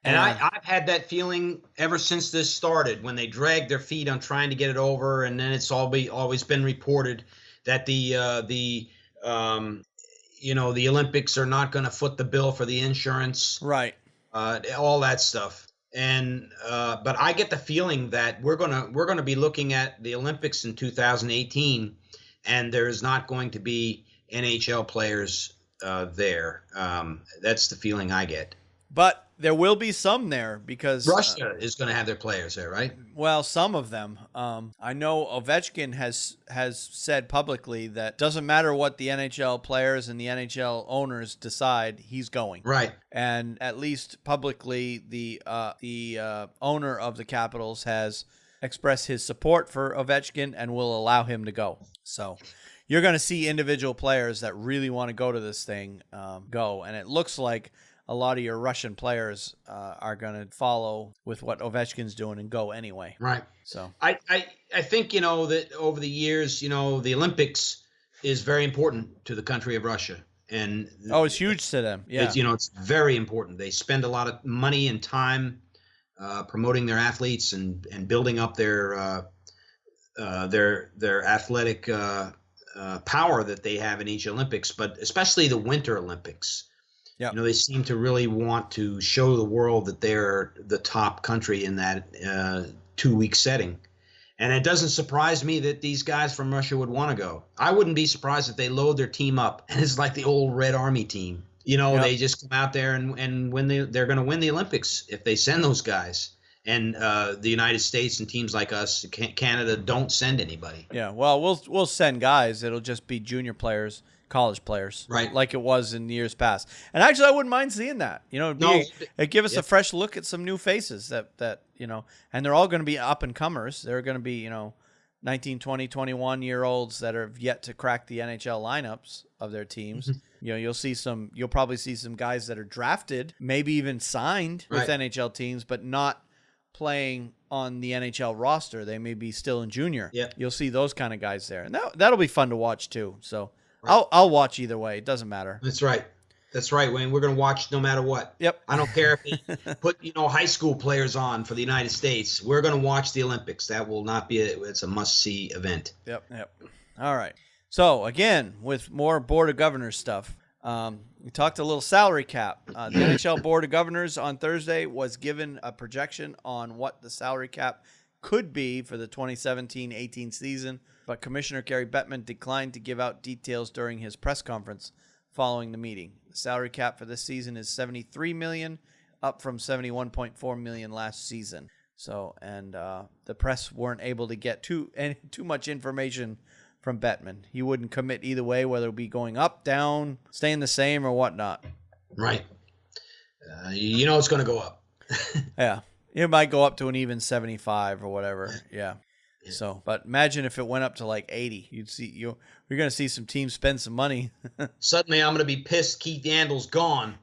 And I've had that feeling ever since this started, when they dragged their feet on trying to get it over, and then it's always been reported that the Olympics are not going to foot the bill for the insurance, right? All that stuff. And but I get the feeling that we're gonna be looking at the Olympics in 2018, and there's not going to be NHL players there. That's the feeling I get. But there will be some there because Russia is going to have their players there, right? Well, some of them. I know Ovechkin has said publicly that doesn't matter what the NHL players and the NHL owners decide, he's going. Right. And at least publicly, the owner of the Capitals has expressed his support for Ovechkin and will allow him to go. So you're going to see individual players that really want to go to this thing go. And it looks like a lot of your Russian players are going to follow with what Ovechkin's doing and go anyway. Right. So I think, that over the years, the Olympics is very important to the country of Russia. And it's huge to them. Yeah. It's very important. They spend a lot of money and time promoting their athletes and building up their athletic power that they have in each Olympics, but especially the Winter Olympics. Yeah. They seem to really want to show the world that they're the top country in that 2-week setting. And it doesn't surprise me that these guys from Russia would want to go. I wouldn't be surprised if they load their team up and it's like the old Red Army team. They just come out there and win they're going to win the Olympics if they send those guys. And the United States and teams like us, Canada, don't send anybody. Yeah, well, we'll send guys. It'll just be junior players, college players, right? Like it was in years past. And actually, I wouldn't mind seeing that. It'd give us a fresh look at some new faces that and they're all going to be up and comers. They're going to be 19, 20, 21-year-olds that are yet to crack the NHL lineups of their teams. Mm-hmm. You'll probably see some guys that are drafted, maybe even signed with NHL teams, but not playing on the NHL roster. They may be still in junior. Yeah. You'll see those kind of guys there. And that'll be fun to watch too. So I'll watch either way. It doesn't matter. That's right. That's right, Wayne. We're going to watch no matter what. Yep. I don't care if they put, high school players on for the United States. We're going to watch the Olympics. That will not be it's a must-see event. Yep. All right. So, again, with more Board of Governors stuff, we talked a little salary cap. The NHL Board of Governors on Thursday was given a projection on what the salary cap could be for the 2017-18 season, but Commissioner Gary Bettman declined to give out details during his press conference following the meeting. The salary cap for this season is $73 million, up from $71.4 million last season. So, and the press weren't able to get too much information from Bettman. He wouldn't commit either way, whether it be going up, down, staying the same, or whatnot. Right. It's going to go up. Yeah. It might go up to an even 75 or whatever. Yeah. So, but imagine if it went up to like 80. You're going to see some teams spend some money. Suddenly, I'm going to be pissed. Keith Yandel's gone.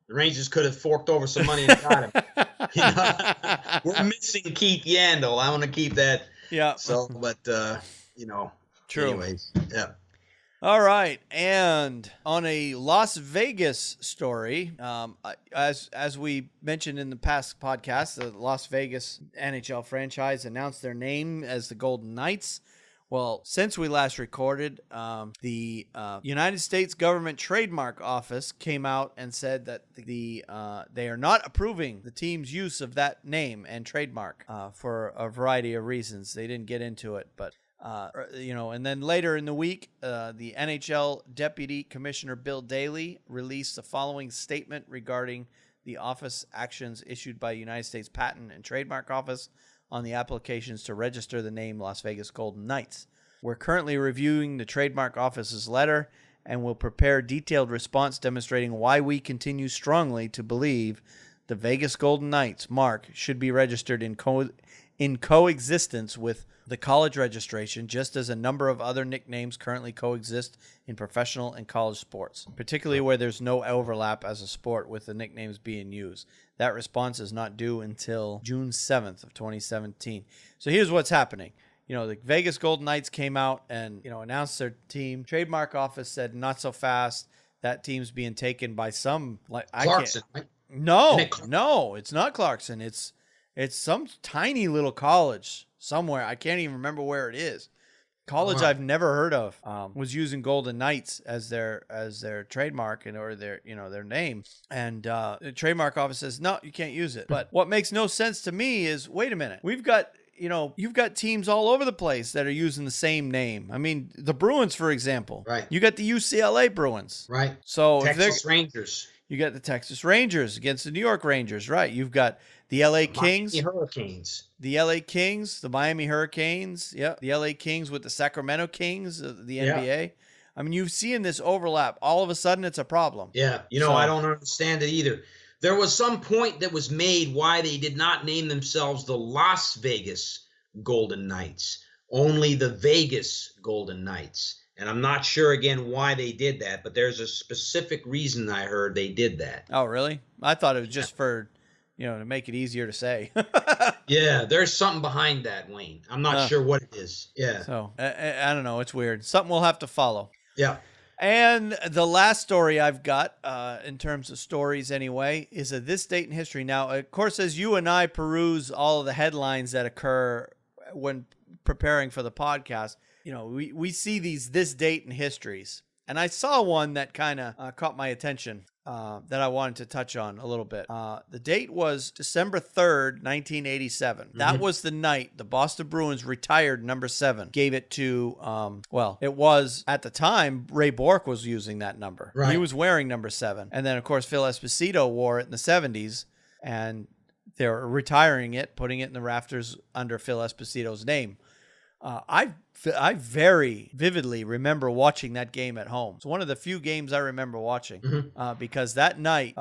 The Rangers could have forked over some money and got him. We're missing Keith Yandel. I want to keep that. Yeah. So, but True. Anyways, yeah. All right, and on a Las Vegas story, as we mentioned in the past podcast, the Las Vegas NHL franchise announced their name as the Golden Knights. Well, since we last recorded, the United States Government Trademark Office came out and said that they are not approving the team's use of that name and trademark for a variety of reasons. They didn't get into it, but and then later in the week, the NHL Deputy Commissioner Bill Daley released the following statement regarding the office actions issued by United States Patent and Trademark Office on the applications to register the name Las Vegas Golden Knights. We're currently reviewing the Trademark Office's letter and will prepare a detailed response demonstrating why we continue strongly to believe the Vegas Golden Knights mark should be registered in coexistence with the college registration, just as a number of other nicknames currently coexist in professional and college sports, particularly where there's no overlap as a sport with the nicknames being used. That response is not due until June 7th of 2017. So here's what's happening. The Vegas Golden Knights came out and, announced their team. Trademark Office said not so fast. That team's being taken by some Clarkson, right? No, it's not Clarkson. It's some tiny little college somewhere. I can't even remember where it is. College I've never heard of was using Golden Knights as their trademark or their name. And the Trademark Office says, no, you can't use it. But what makes no sense to me is, wait a minute, we've got you've got teams all over the place that are using the same name. I mean, the Bruins, for example. Right. You got the UCLA Bruins. Right. So Texas Rangers. You got the Texas Rangers against the New York Rangers, right? You've got the LA Kings. Miami Hurricanes. The LA Kings, the Miami Hurricanes. Yeah. The LA Kings with the Sacramento Kings, the NBA. I mean, you've seen this overlap. All of a sudden, it's a problem. Yeah. I don't understand it either. There was some point that was made why they did not name themselves the Las Vegas Golden Knights, only the Vegas Golden Knights. And I'm not sure, again, why they did that, but there's a specific reason I heard they did that. Oh, really? I thought it was just for, to make it easier to say. Yeah, there's something behind that, Wayne. I'm not sure what it is. Yeah. So, I don't know. It's weird. Something we'll have to follow. Yeah. And the last story I've got, in terms of stories anyway, is a this date in history. Now, of course, as you and I peruse all of the headlines that occur when preparing for the podcast, we see these this date in histories. And I saw one that kind of caught my attention that I wanted to touch on a little bit. The date was December 3rd, 1987. That was the night the Boston Bruins retired number 7, gave it to, it was at the time, Ray Bourque was using that number. Right. He was wearing number 7. And then, of course, Phil Esposito wore it in the 70s, and they were retiring it, putting it in the rafters under Phil Esposito's name. I very vividly remember watching that game at home. It's one of the few games I remember watching because that night,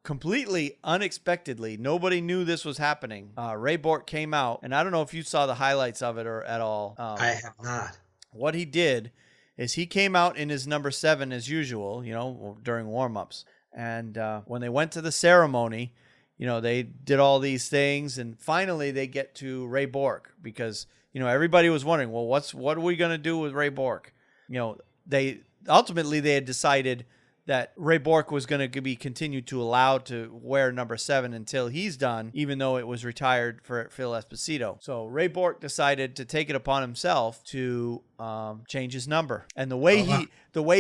completely unexpectedly, nobody knew this was happening. Ray Bourque came out, and I don't know if you saw the highlights of it or at all. I have not. What he did is he came out in his number 7 as usual, during warm-ups. And when they went to the ceremony, they did all these things, and finally they get to Ray Bourque because everybody was wondering, well, what are we going to do with Ray Bourque? They had decided that Ray Bourque was going to be continued to allow to wear number 7 until he's done, even though it was retired for Phil Esposito. So Ray Bourque decided to take it upon himself to change his number. And the way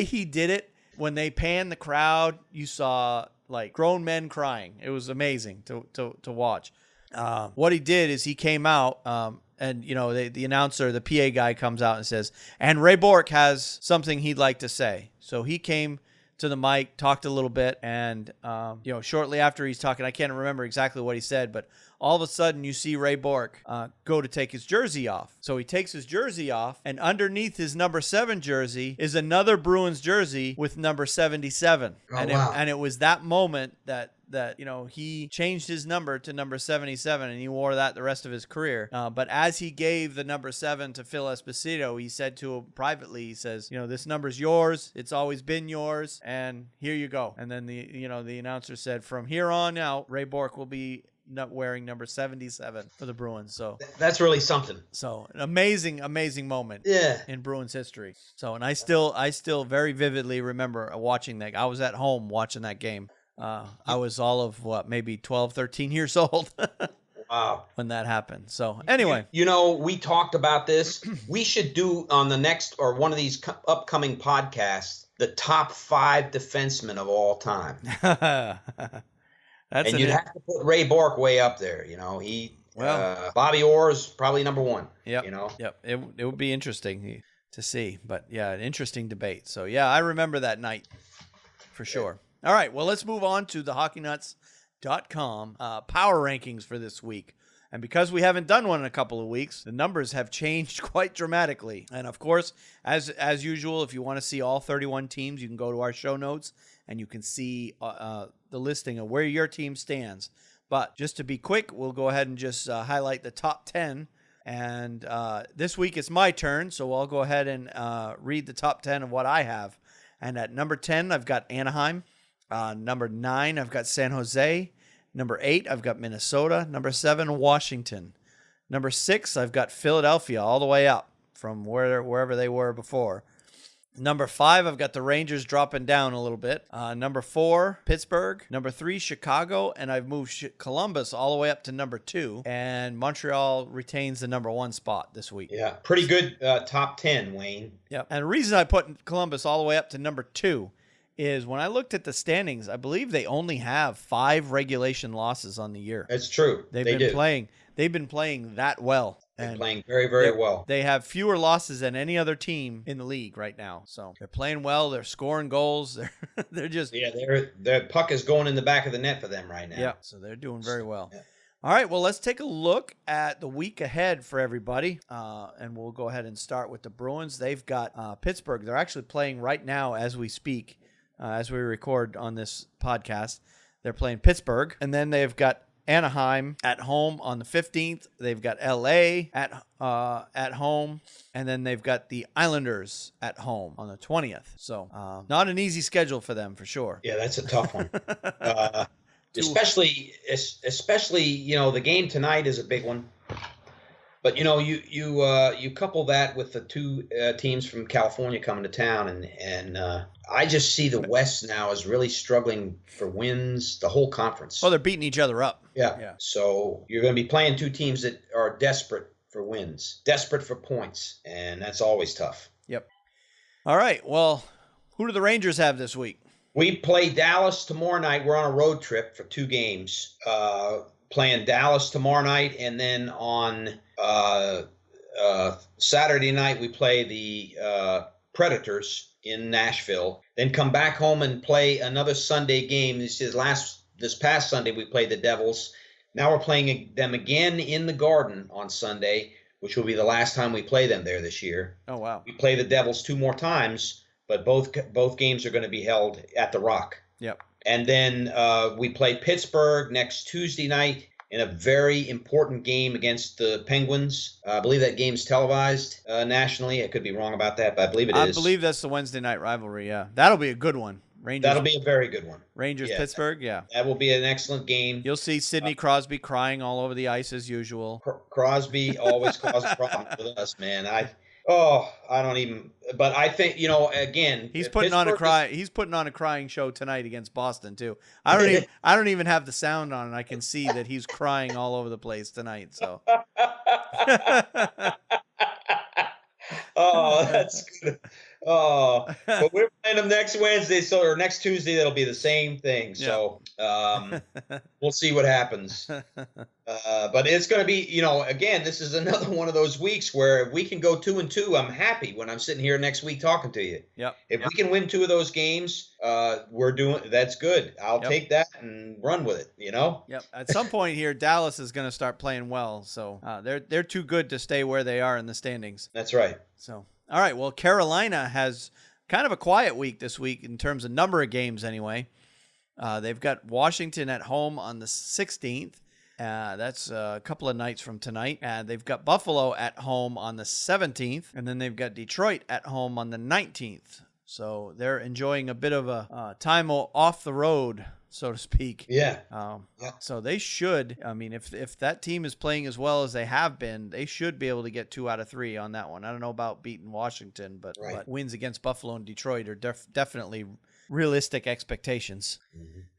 he did it, when they panned the crowd, you saw like grown men crying. It was amazing to watch. What he did is he came out, and the announcer, the PA guy, comes out and says, and Ray Bourque has something he'd like to say. So he came to the mic, talked a little bit, and shortly after he's talking, I can't remember exactly what he said, but all of a sudden you see Ray Bourque go to take his jersey off. So he takes his jersey off, and underneath his number 7 jersey is another Bruins jersey with number 77. Oh, And it was that moment that he changed his number to number 77, and he wore that the rest of his career. But as he gave the number 7 to Phil Esposito, he said to him privately, he says, this number's yours. It's always been yours, and here you go. And then the announcer said, from here on out, Ray Bourque will be not wearing number 77 for the Bruins. So that's really something. So an amazing moment in Bruins history. So, and I still very vividly remember watching that. I was at home watching that game. I was all of maybe 12, 13 years old. Wow. When that happened. So anyway, we talked about this. We should do on the next or one of these upcoming podcasts, the top 5 defensemen of all time. And you'd have to put Ray Bourque way up there. Bobby Orr's probably number 1. Yep. Yep. It would be interesting to see, but yeah, an interesting debate. So yeah, I remember that night for sure. All right, well, let's move on to the hockeynuts.com power rankings for this week. And because we haven't done one in a couple of weeks, the numbers have changed quite dramatically. And of course, as usual, if you want to see all 31 teams, you can go to our show notes and you can see the listing of where your team stands. But just to be quick, we'll go ahead and just highlight the top 10. And this week it's my turn, so I'll go ahead and read the top 10 of what I have. And at number 10, I've got Anaheim. Number 9, I've got San Jose. Number 8, I've got Minnesota. Number 7, Washington. Number 6, I've got Philadelphia all the way up from wherever they were before. Number 5, I've got the Rangers dropping down a little bit. Number 4, Pittsburgh. Number 3, Chicago. And I've moved Columbus all the way up to number 2. And Montreal retains the number 1 spot this week. Yeah, pretty good top 10, Wayne. Yep. And the reason I put Columbus all the way up to number 2 is when I looked at the standings, I believe they only have 5 regulation losses on the year. That's true. They've been playing that well. They're playing very, very well. They have fewer losses than any other team in the league right now. So they're playing well. They're scoring goals. They're just their puck is going in the back of the net for them right now. Yeah, so they're doing very well. Yeah. All right, well, let's take a look at the week ahead for everybody, and we'll go ahead and start with the Bruins. They've got Pittsburgh. They're actually playing right now as we speak. As we record on this podcast, they're playing Pittsburgh, and then they've got Anaheim at home on the 15th. They've got LA at home, and then they've got the Islanders at home on the 20th. So not an easy schedule for them for sure. Yeah, that's a tough one. Especially, the game tonight is a big one. But you couple that with the two teams from California coming to town, and I just see the West now is really struggling for wins. The whole conference. Oh, they're beating each other up. Yeah. So you're going to be playing two teams that are desperate for wins, desperate for points, and that's always tough. Yep. All right. Well, who do the Rangers have this week? We play Dallas tomorrow night. We're on a road trip for 2 games. Playing Dallas tomorrow night, and then on Saturday night we play the Predators in Nashville. Then come back home and play another Sunday game. This past Sunday we played the Devils. Now we're playing them again in the Garden on Sunday, which will be the last time we play them there this year. Oh wow! We play the Devils 2 more times, but both games are going to be held at the Rock. Yep. And then we play Pittsburgh next Tuesday night in a very important game against the Penguins. I believe that game's televised nationally. I could be wrong about that, but I believe it is. I believe that's the Wednesday night rivalry, yeah. That'll be a good one. Rangers. That'll be a very good one. Pittsburgh, yeah. That will be an excellent game. You'll see Sidney Crosby crying all over the ice as usual. Crosby always causes problems with us, man. But I think, again, he's putting on a crying show tonight against Boston too. I don't even have the sound on, and I can see that he's crying all over the place tonight. So oh, that's good. Oh, but we're playing them next Wednesday, or next Tuesday. That'll be the same thing. So we'll see what happens. But it's going to be, again, this is another one of those weeks where if we can go 2-2, I'm happy when I'm sitting here next week talking to you. Yep. If we can win 2 of those games, that's good. I'll take that and run with it. Yep. At some point here, Dallas is going to start playing well. So they're too good to stay where they are in the standings. That's right. So. All right, well, Carolina has kind of a quiet week this week in terms of number of games anyway. They've got Washington at home on the 16th. That's a couple of nights from tonight. They've got Buffalo at home on the 17th, and then they've got Detroit at home on the 19th. So they're enjoying a bit of a time off the road, so to speak. Yeah. So they should, if that team is playing as well as they have been, they should be able to get 2 out of 3 on that one. I don't know about beating Washington, but wins against Buffalo and Detroit are definitely realistic expectations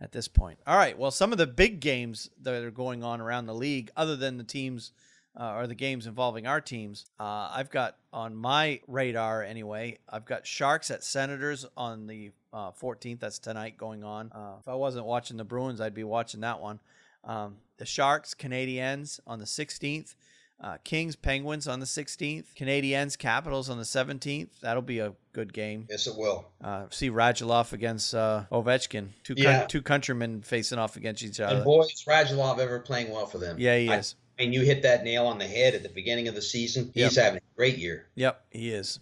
at this point. All right, well, some of the big games that are going on around the league, other than the teams or the games involving our teams, I've got on my radar anyway, I've got Sharks at Senators on the 14th. That's tonight going on. If I wasn't watching the Bruins, I'd be watching that one. The Sharks, Canadiens on the 16th. Kings, Penguins on the 16th. Canadiens, Capitals on the 17th. That'll be a good game. Yes, it will. See Radulov against Ovechkin. Two countrymen facing off against each other. And boy, is Radulov ever playing well for them. Yeah, he is. And you hit that nail on the head at the beginning of the season. He's having a great year. Yep, he is.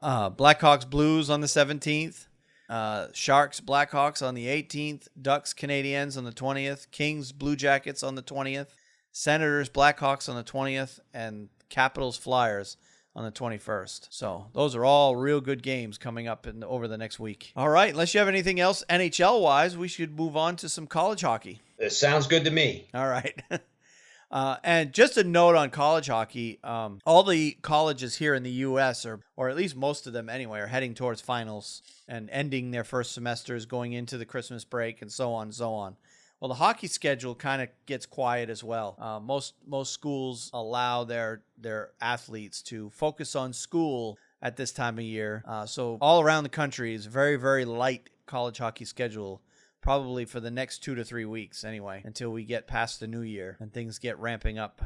Blackhawks, Blues on the 17th. Sharks, Blackhawks on the 18th. Ducks, Canadiens on the 20th. Kings, Blue Jackets on the 20th. Senators, Blackhawks on the 20th. And Capitals, Flyers on the 21st. So those are all real good games coming up over the next week. All right, unless you have anything else NHL-wise, we should move on to some college hockey. It sounds good to me. All right. And just a note on college hockey, all the colleges here in the U.S., or at least most of them anyway, are heading towards finals and ending their first semesters, going into the Christmas break, and so on and so on. Well, the hockey schedule kind of gets quiet as well. Most schools allow their athletes to focus on school at this time of year. So all around the country is a very, very light college hockey schedule. Probably for the next 2 to 3 weeks anyway, until we get past the new year and things get ramping up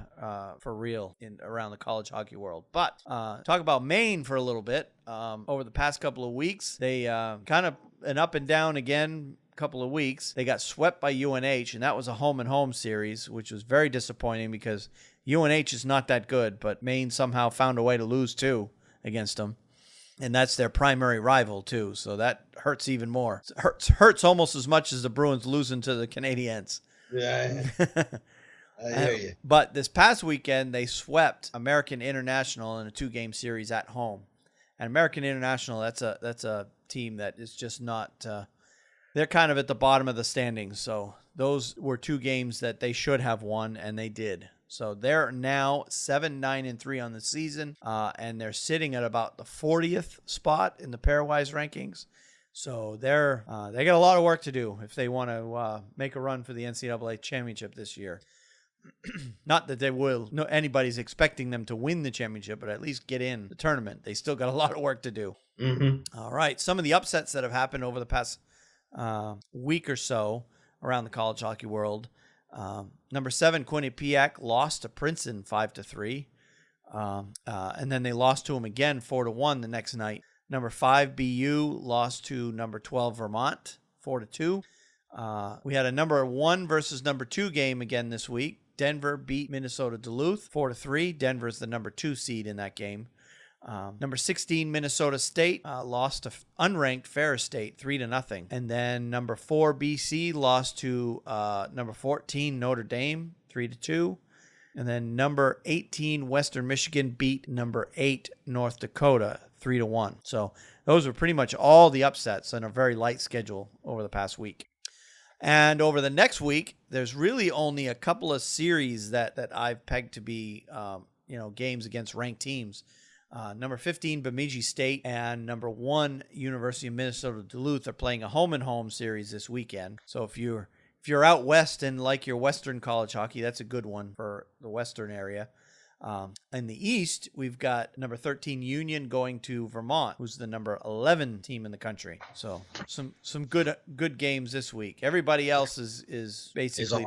for real around the college hockey world. But talk about Maine for a little bit. Over the past couple of weeks, they kind of an up and down again couple of weeks. They got swept by UNH, and that was a home-and-home series, which was very disappointing because UNH is not that good, but Maine somehow found a way to lose 2 against them. And that's their primary rival, too. So that hurts even more. It hurts almost as much as the Bruins losing to the Canadiens. Yeah, I hear you. But this past weekend, they swept American International in a 2-game series at home. And American International, that's a team that is just not they're kind of at the bottom of the standings. So those were 2 games that they should have won, and they did. So they're now 7-9-3 on the season, and they're sitting at about the 40th spot in the pairwise rankings. So they got a lot of work to do if they want to make a run for the NCAA championship this year. Not that they will. No, anybody's expecting them to win the championship, but at least get in the tournament. They still got a lot of work to do. Mm-hmm. All right, some of the upsets that have happened over the past week or so around the college hockey world. Number 7, Quinnipiac lost to Princeton 5-3, and then they lost to them again 4-1 the next night. Number 5, BU lost to number 12 Vermont 4-2. We had a number 1 versus number 2 game again this week. Denver beat Minnesota Duluth 4-3. Denver is the number 2 seed in that game. Number 16 Minnesota State lost to unranked Ferris State 3-0, and then number 4 BC lost to number 14 Notre Dame 3-2, and then number 18 Western Michigan beat number 8 North Dakota 3-1. So those were pretty much all the upsets on a very light schedule over the past week. And over the next week, there's really only a couple of series that I've pegged to be games against ranked teams. Number 15 Bemidji State and number 1 University of Minnesota Duluth are playing a home-and-home series this weekend. So if you're out west and like your Western college hockey, that's a good one for the Western area. In the East, we've got number 13 Union going to Vermont, who's the number 11 team in the country. So some good games this week. Everybody else is basically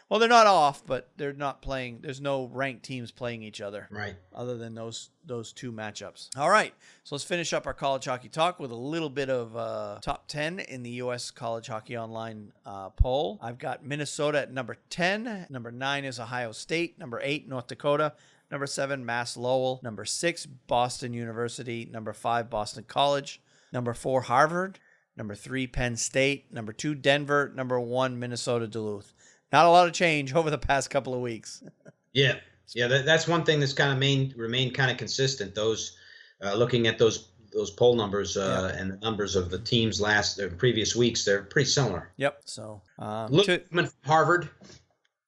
well, they're not off, but they're not playing. There's no ranked teams playing each other, right? Other than those 2 matchups. All right, so let's finish up our college hockey talk with a little bit of top 10 in the U.S. College Hockey Online poll. I've got Minnesota at number 10. Number 9 is Ohio State. Number 8, North Dakota. Number 7, Mass Lowell. Number 6, Boston University. Number 5, Boston College. Number 4, Harvard. Number 3, Penn State. Number 2, Denver. Number 1, Minnesota Duluth. Not a lot of change over the past couple of weeks. Yeah, that's one thing that's kind of remained kind of consistent. Those looking at those poll numbers and the numbers of the teams previous weeks, they're pretty similar. Yep. So Harvard.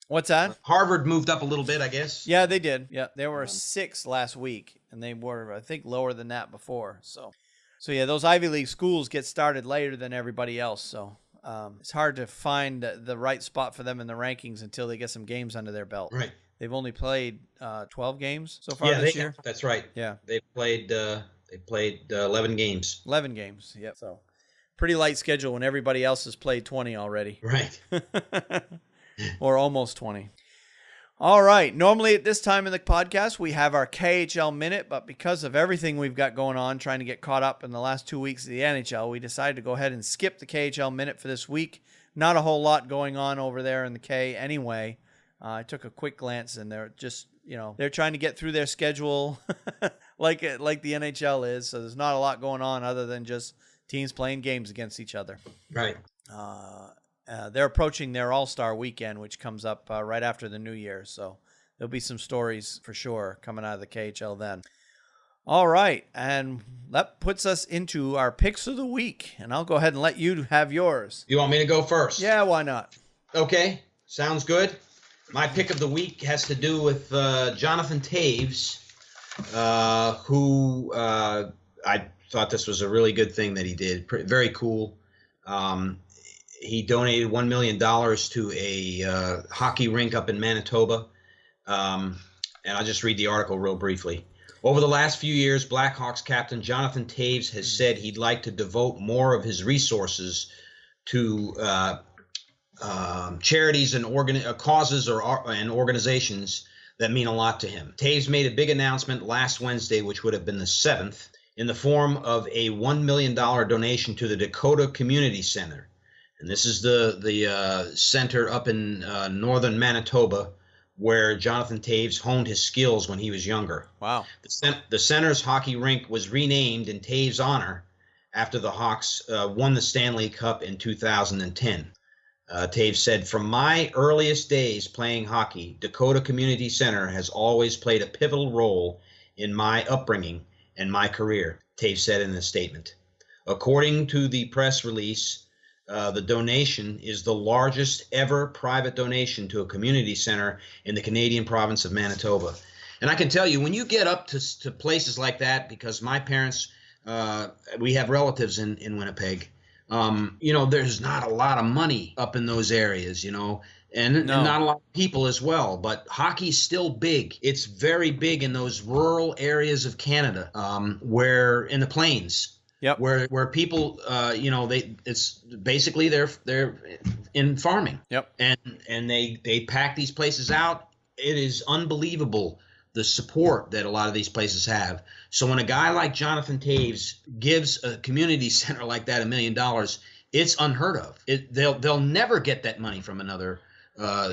What's that? Harvard moved up a little bit, I guess. Yeah, they did. Yeah, they were 6 last week, and they were, I think, lower than that before. So yeah, those Ivy League schools get started later than everybody else. So it's hard to find the right spot for them in the rankings until they get some games under their belt. Right. They've only played 12 games so far this year. That's right. Yeah. They played 11 games. 11 games. Yep. So pretty light schedule when everybody else has played 20 already. Right. Or almost 20. All right. Normally at this time in the podcast, we have our KHL Minute, but because of everything we've got going on, trying to get caught up in the last 2 weeks of the NHL, we decided to go ahead and skip the KHL Minute for this week. Not a whole lot going on over there in the K anyway. I took a quick glance, and they're just, they're trying to get through their schedule like the NHL is, so there's not a lot going on other than just teams playing games against each other. Right. They're approaching their All-Star weekend, which comes up right after the New Year. So there'll be some stories for sure coming out of the KHL then. All right. And that puts us into our picks of the week. And I'll go ahead and let you have yours. You want me to go first? Yeah, why not? Okay. Sounds good. My pick of the week has to do with Jonathan Taves, who I thought this was a really good thing that he did. Very cool. He donated $1 million to a hockey rink up in Manitoba. And I'll just read the article real briefly. Over the last few years, Blackhawks captain Jonathan Taves has said he'd like to devote more of his resources to charities and causes and organizations that mean a lot to him. Taves made a big announcement last Wednesday, which would have been the 7th, in the form of a $1 million donation to the Dakota Community Center. And this is the center up in northern Manitoba where Jonathan Taves honed his skills when he was younger. Wow. The center's hockey rink was renamed in Taves' honor after the Hawks won the Stanley Cup in 2010. Taves said, "From my earliest days playing hockey, Dakota Community Center has always played a pivotal role in my upbringing and my career," Taves said in a statement. According to the press release, the donation is the largest ever private donation to a community center in the Canadian province of Manitoba. And I can tell you, when you get up to places like that, because my parents, we have relatives in Winnipeg, there's not a lot of money up in those areas, and not a lot of people as well. But hockey's still big. It's very big in those rural areas of Canada, where in the plains. Yep. Where people, it's basically they're in farming. Yep. And they pack these places out. It is unbelievable the support that a lot of these places have. So when a guy like Jonathan Taves gives a community center like that $1 million, it's unheard of. They'll never get that money from another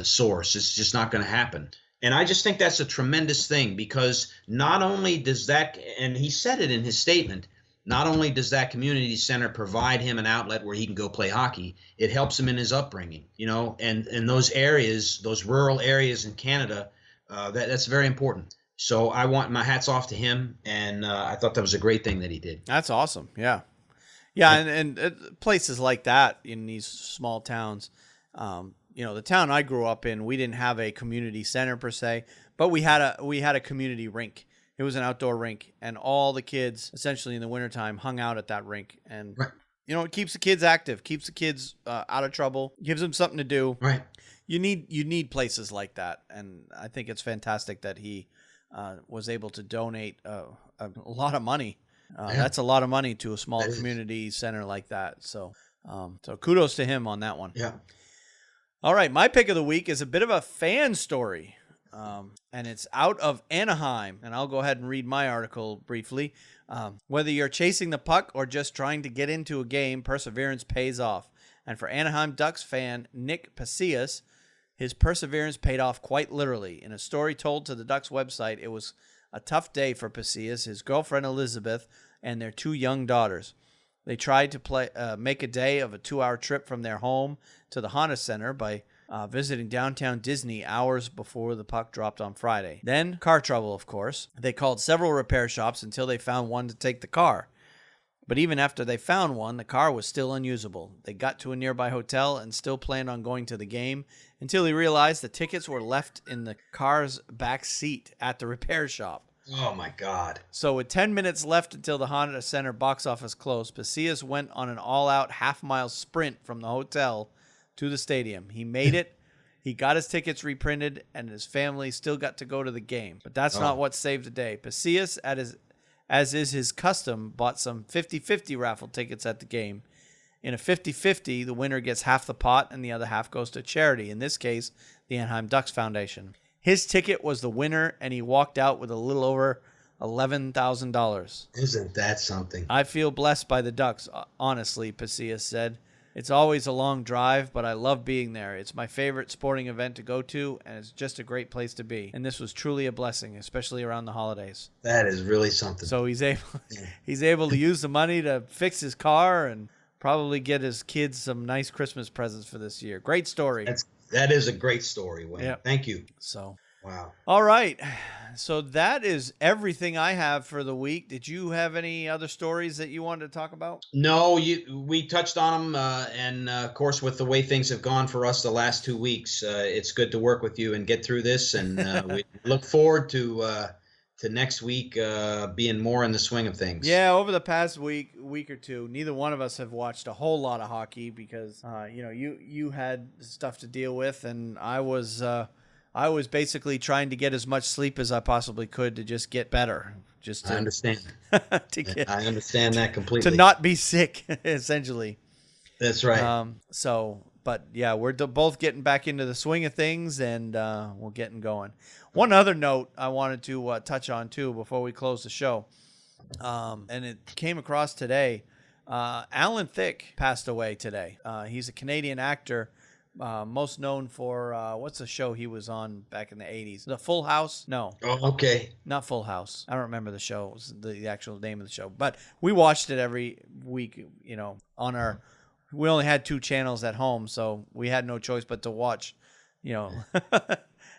source. It's just not going to happen. And I just think that's a tremendous thing, because not only does that, and he said it in his statement, not only does that community center provide him an outlet where he can go play hockey, it helps him in his upbringing, and in those areas, those rural areas in Canada, that's very important. So I want my hats off to him, and I thought that was a great thing that he did. That's awesome. Yeah. Yeah, and places like that in these small towns, the town I grew up in, we didn't have a community center per se, but we had a community rink. It was an outdoor rink, and all the kids, essentially in the wintertime, hung out at that rink. And, right. It keeps the kids active, keeps the kids out of trouble, gives them something to do. Right. You need places like that, and I think it's fantastic that he was able to donate a lot of money. That's a lot of money to a small community center like that. So kudos to him on that one. Yeah. All right, my pick of the week is a bit of a fan story. And it's out of Anaheim, and I'll go ahead and read my article briefly. Whether you're chasing the puck or just trying to get into a game, perseverance pays off. And for Anaheim Ducks fan Nick Pacias, his perseverance paid off quite literally. In a story told to the Ducks website, it was a tough day for Pacias, his girlfriend Elizabeth, and their 2 young daughters. They tried to make a day of a 2-hour trip from their home to the Honda Center by visiting downtown Disney hours before the puck dropped on Friday. Then, car trouble, of course. They called several repair shops until they found one to take the car. But even after they found one, the car was still unusable. They got to a nearby hotel and still planned on going to the game until they realized the tickets were left in the car's back seat at the repair shop. Oh, my God. So with 10 minutes left until the Honda Center box office closed, Pacias went on an all-out half-mile sprint from the hotel to the stadium. He made it. He got his tickets reprinted, and his family still got to go to the game. But that's not what saved the day. Pacias, as is his custom, bought some 50-50 raffle tickets at the game. In a 50-50, the winner gets half the pot, and the other half goes to charity, in this case, the Anaheim Ducks Foundation. His ticket was the winner, and he walked out with a little over $11,000. Isn't that something? I feel blessed by the Ducks, honestly, Pacias said. It's always a long drive, but I love being there. It's my favorite sporting event to go to, and it's just a great place to be. And this was truly a blessing, especially around the holidays. That is really something. So he's able to use the money to fix his car and probably get his kids some nice Christmas presents for this year. Great story. That is a great story, Wayne. Yep. Thank you. So, wow. All right. So that is everything I have for the week. Did you have any other stories that you wanted to talk about? No, we touched on them, and of course, with the way things have gone for us the last 2 weeks, it's good to work with you and get through this. And we look forward to next week being more in the swing of things. Yeah, over the past week or two, neither one of us have watched a whole lot of hockey because you had stuff to deal with, and I was basically trying to get as much sleep as I possibly could to just get better. I understand. I understand that completely. To not be sick, essentially. That's right. But yeah, we're both getting back into the swing of things, and we're getting going. One other note I wanted to touch on, too, before we close the show, and it came across today. Alan Thicke passed away today. He's a Canadian actor, most known for, what's the show he was on back in the 80s? The Full House? No. Oh, okay. Not Full House. I don't remember the show. It was the actual name of the show. But we watched it every week, on our we only had 2 channels at home, so we had no choice but to watch,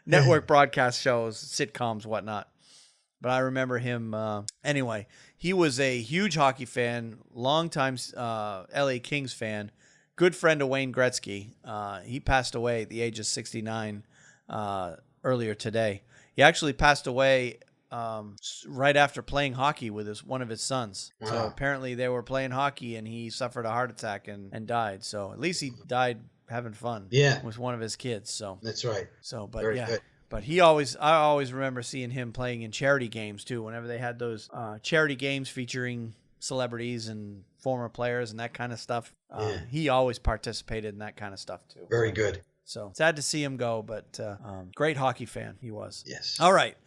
network broadcast shows, sitcoms, whatnot. But I remember him. Anyway, he was a huge hockey fan, longtime LA Kings fan, good friend of Wayne Gretzky. He passed away at the age of 69 earlier today. He actually passed away right after playing hockey with one of his sons. Wow. So apparently they were playing hockey and he suffered a heart attack and died. So at least he died having fun. Yeah. With one of his kids. So that's right. So, but Very yeah. good. But I always remember seeing him playing in charity games too. Whenever they had those charity games featuring celebrities and former players and that kind of stuff, he always participated in that kind of stuff too. Very good. So sad to see him go, but great hockey fan he was. Yes. All right.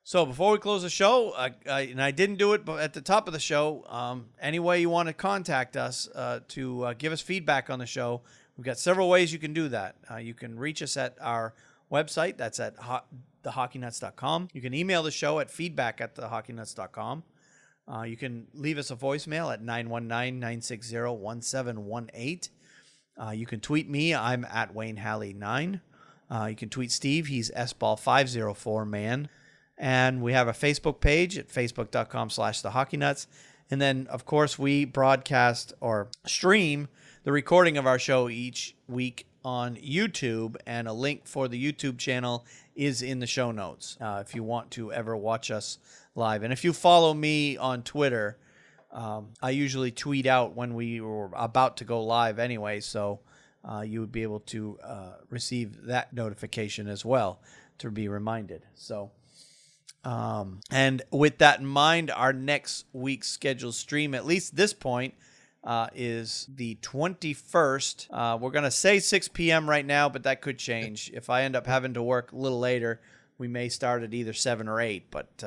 So before we close the show, and I didn't do it but at the top of the show, any way you want to contact us to give us feedback on the show, we've got several ways you can do that. You can reach us at our website. That's at thehockeynuts.com. You can email the show at feedback@thehockeynuts.com. You can leave us a voicemail at 919-960-1718. You can tweet me. I'm at Wayne Halley 9. You can tweet Steve. He's sball504man. And we have a Facebook page at facebook.com/thehockeynuts. And then, of course, we broadcast or stream the recording of our show each week on YouTube, and a link for the YouTube channel is in the show notes if you want to ever watch us live. And if you follow me on Twitter, I usually tweet out when we were about to go live anyway, so you would be able to receive that notification as well to be reminded. So, and with that in mind, our next week's scheduled stream, at least this point, is the 21st. We're going to say 6 p.m. right now, but that could change. If I end up having to work a little later, we may start at either 7 or 8, but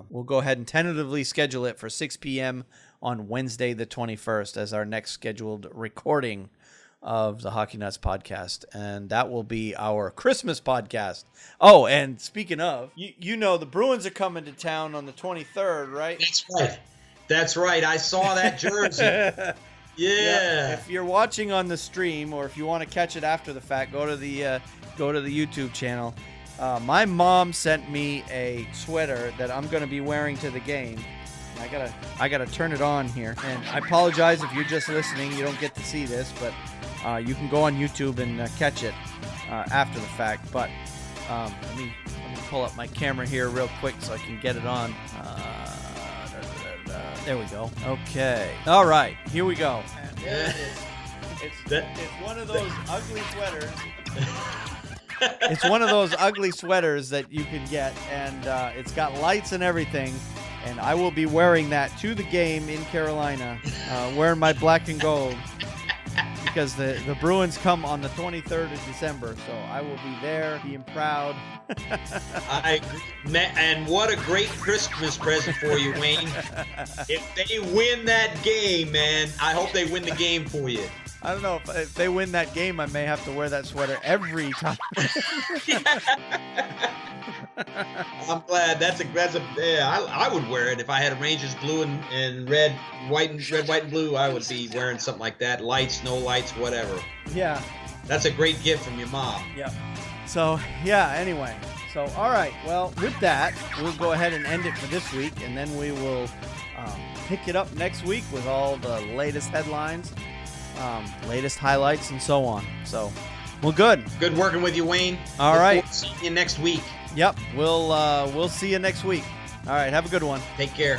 we'll go ahead and tentatively schedule it for 6 p.m. on Wednesday the 21st as our next scheduled recording of the Hockey Nuts podcast, and that will be our Christmas podcast. Oh, and speaking of, you know the Bruins are coming to town on the 23rd, right? That's right. That's right. I saw that jersey. Yeah. If you're watching on the stream, or if you want to catch it after the fact, go to the YouTube channel. My mom sent me a sweater that I'm going to be wearing to the game. I gotta turn it on here, and I apologize if you're just listening. You don't get to see this, but you can go on YouTube and catch it after the fact. But let me pull up my camera here real quick so I can get it on. There we go. Okay. All right. Here we go. And there it is. It's one of those ugly sweaters. It's one of those ugly sweaters that you can get, and it's got lights and everything. And I will be wearing that to the game in Carolina, wearing my black and gold, because the Bruins come on the 23rd of December. So I will be there, being proud. I agree. And what a great Christmas present for you, Wayne. If they win that game, man, I hope they win the game for you. I don't know if they win that game, I may have to wear that sweater every time. I'm glad. I would wear it if I had a Rangers blue and red, white, and blue. I would be wearing something like that. Lights, no lights, whatever. Yeah. That's a great gift from your mom. Yeah. So, yeah, anyway. So, all right. Well, with that, we'll go ahead and end it for this week, and then we will pick it up next week with all the latest headlines, latest highlights, and so on. So, well, good. Good working with you, Wayne. All right. See you next week. Yep. We'll see you next week. All right. Have a good one. Take care.